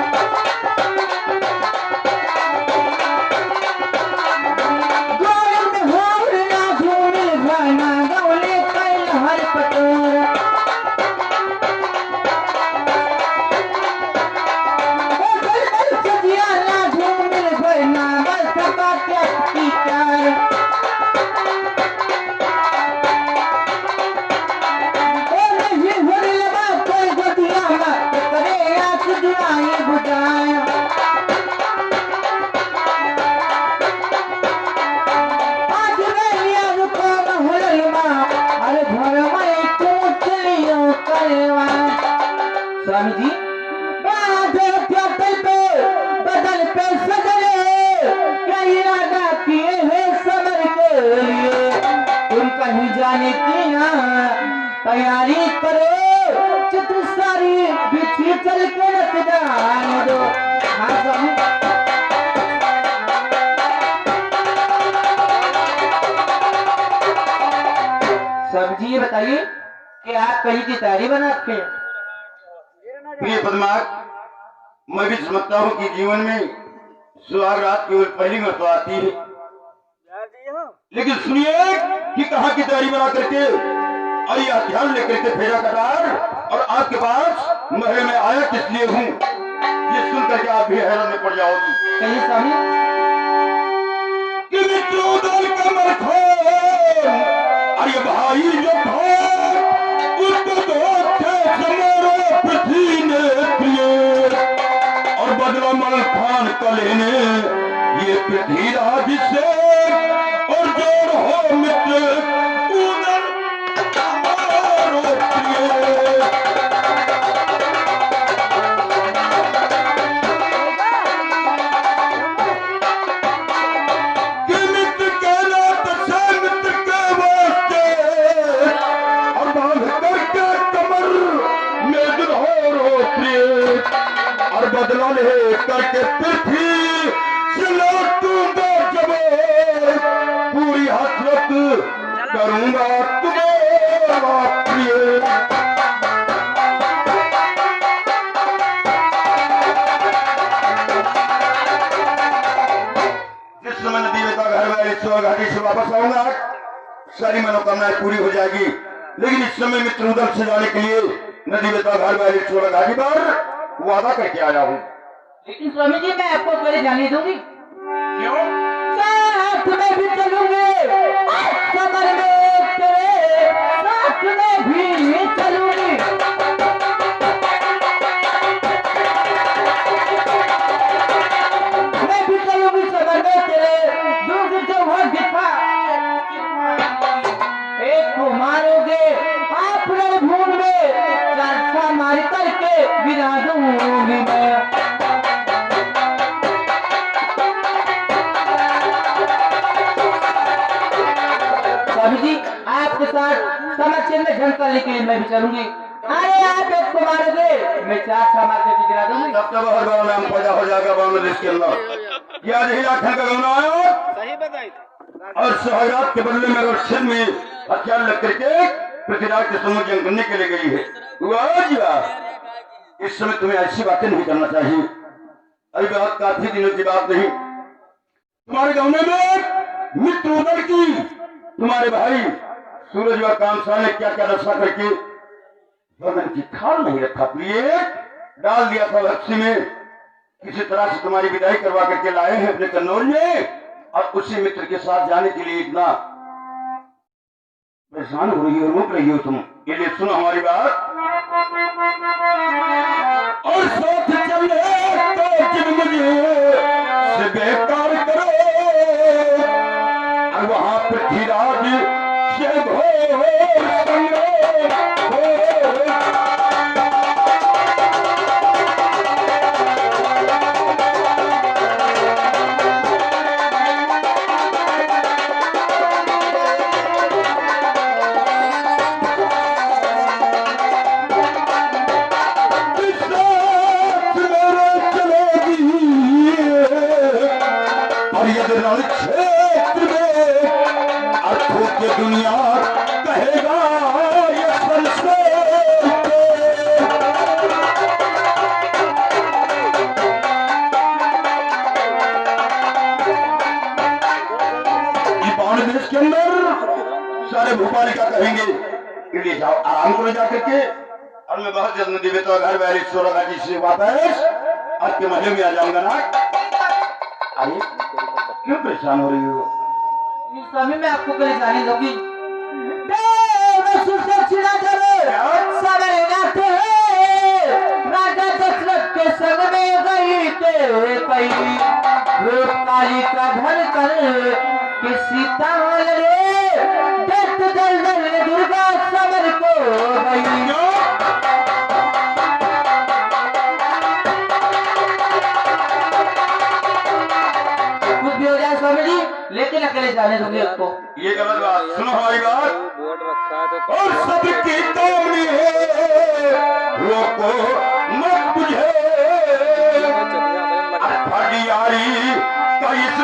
स्वामी जी बदल पे सजले क्या इरादा किए हैं समर के लिए, तुम कहीं जाने की ना तैयारी करो, चित्र सारी बिछी चल के रख जाने दो। हाँ स्वामी। स्वामी जी ये बताइए कि आप कहीं की तैयारी बना रखे हैं? प्रिय पद्माक, मैं भी समझता हूँ कि जीवन में सुहाग रात केवल पहली मरतबा आती है, लेकिन सुनिए कि कहाँ की तैयारी बना करके और यह ध्यान लेकर के भेजा कटार और आपके पास महल में आया किस लिए हूँ, ये सुन करके आप भी हैरान में पड़ जाओगी। कहिए स्वामी। कि मित्रों दल कमर खोल, अरे भाई जो पृथ्वी ने प्रिय और बदला मल खान कलेने ये पृथ्वीराज से और जोड़ हो मित्र उदर हमारो प्रिय। कि मित्र के नात से मित्र के वास्ते और बांध करके कमर में दुल्होरो प्रिय और बदला ले करके पृथ्वी से लौटूंगा जब पूरी हसरत करूंगा तुम्हारा प्रिय। जिस समय नदी में घर में घाटी से वापस आऊंगा सारी मनोकामनाएं पूरी हो जाएगी, लेकिन इस समय मित्र उधर से जाने के लिए नदी में घर वाली घाटी पर वादा करके आया हूँ। लेकिन स्वामी जी मैं आपको पहले जाने दूंगी। क्यों? साथ में भी चलूंगे, समर में तेरे साथ में भी चलूंगी। मैं भी चलूंगी समर में तेरे, दूर जो हो दिखा एक को मारोगे आप रणभूमि में, चांसा मार करके गिरा दूंगी मैं। स्वामी जी आपके साथ समाचार में झंड करने के लिए मैं भी चलूंगी। अरे आप एक को मारोगे मैं चार मार करके गिरा दूंगी। तब तक हर गाँव नाम पैदा हो जाएगा बांग्लादेश के अंदर। क्या यही आखिर का गाना आया? सही बताई। और सुहागरात के बदले में और सिर में हथियार लग करके पृथ्वीराज के समूह जंग करने के लिए गई है। वाह जी वाह। इस समय तुम्हें ऐसी बातें नहीं करना चाहिए। अभी बात काफी दिनों की बात नहीं, तुम्हारे गाँव में मित्र उदर की तुम्हारे भाई सूरज व कामसा ने क्या क्या दशा करके भगवान की खाल नहीं रखा, प्रिय डाल दिया था लक्ष्य में। किसी तरह से तुम्हारी विदाई करवा करके लाए हैं अपने कन्नौज में, और उसी मित्र के साथ जाने के लिए इतना परेशान हो रही हो, रोक रही हो तुम। ये लिए सुनो हमारी बात। और साथ चले तो जिन मुझे से बेकार करो, और वहां पृथ्वीराज से घोर क्षेत्र में अर्थों की दुनिया कहेगा ये बांग्लादेश के अंदर सारे भोपाली का कहेंगे कि ले जाओ आराम करो जा करके, और मैं बहुत जल्द नदी तो घर वाली सोराघाटी से वापस आपके महल में आ जाऊंगा ना। अरे क्यों परेशान हो रही हो? स्वामी मैं आपको पहले जाने दूंगी। राजा दशरथ के संग में गई काली का धन कर कि सीता रे दुर्गा समर को गई। लेकिन अकेले जाने दूंगी आपको। ये गलत बात, सुनो हमारी बात। बोर्ड रखा है तो और सबकी कामनी है वो को मत बुझे, फटियारी का इस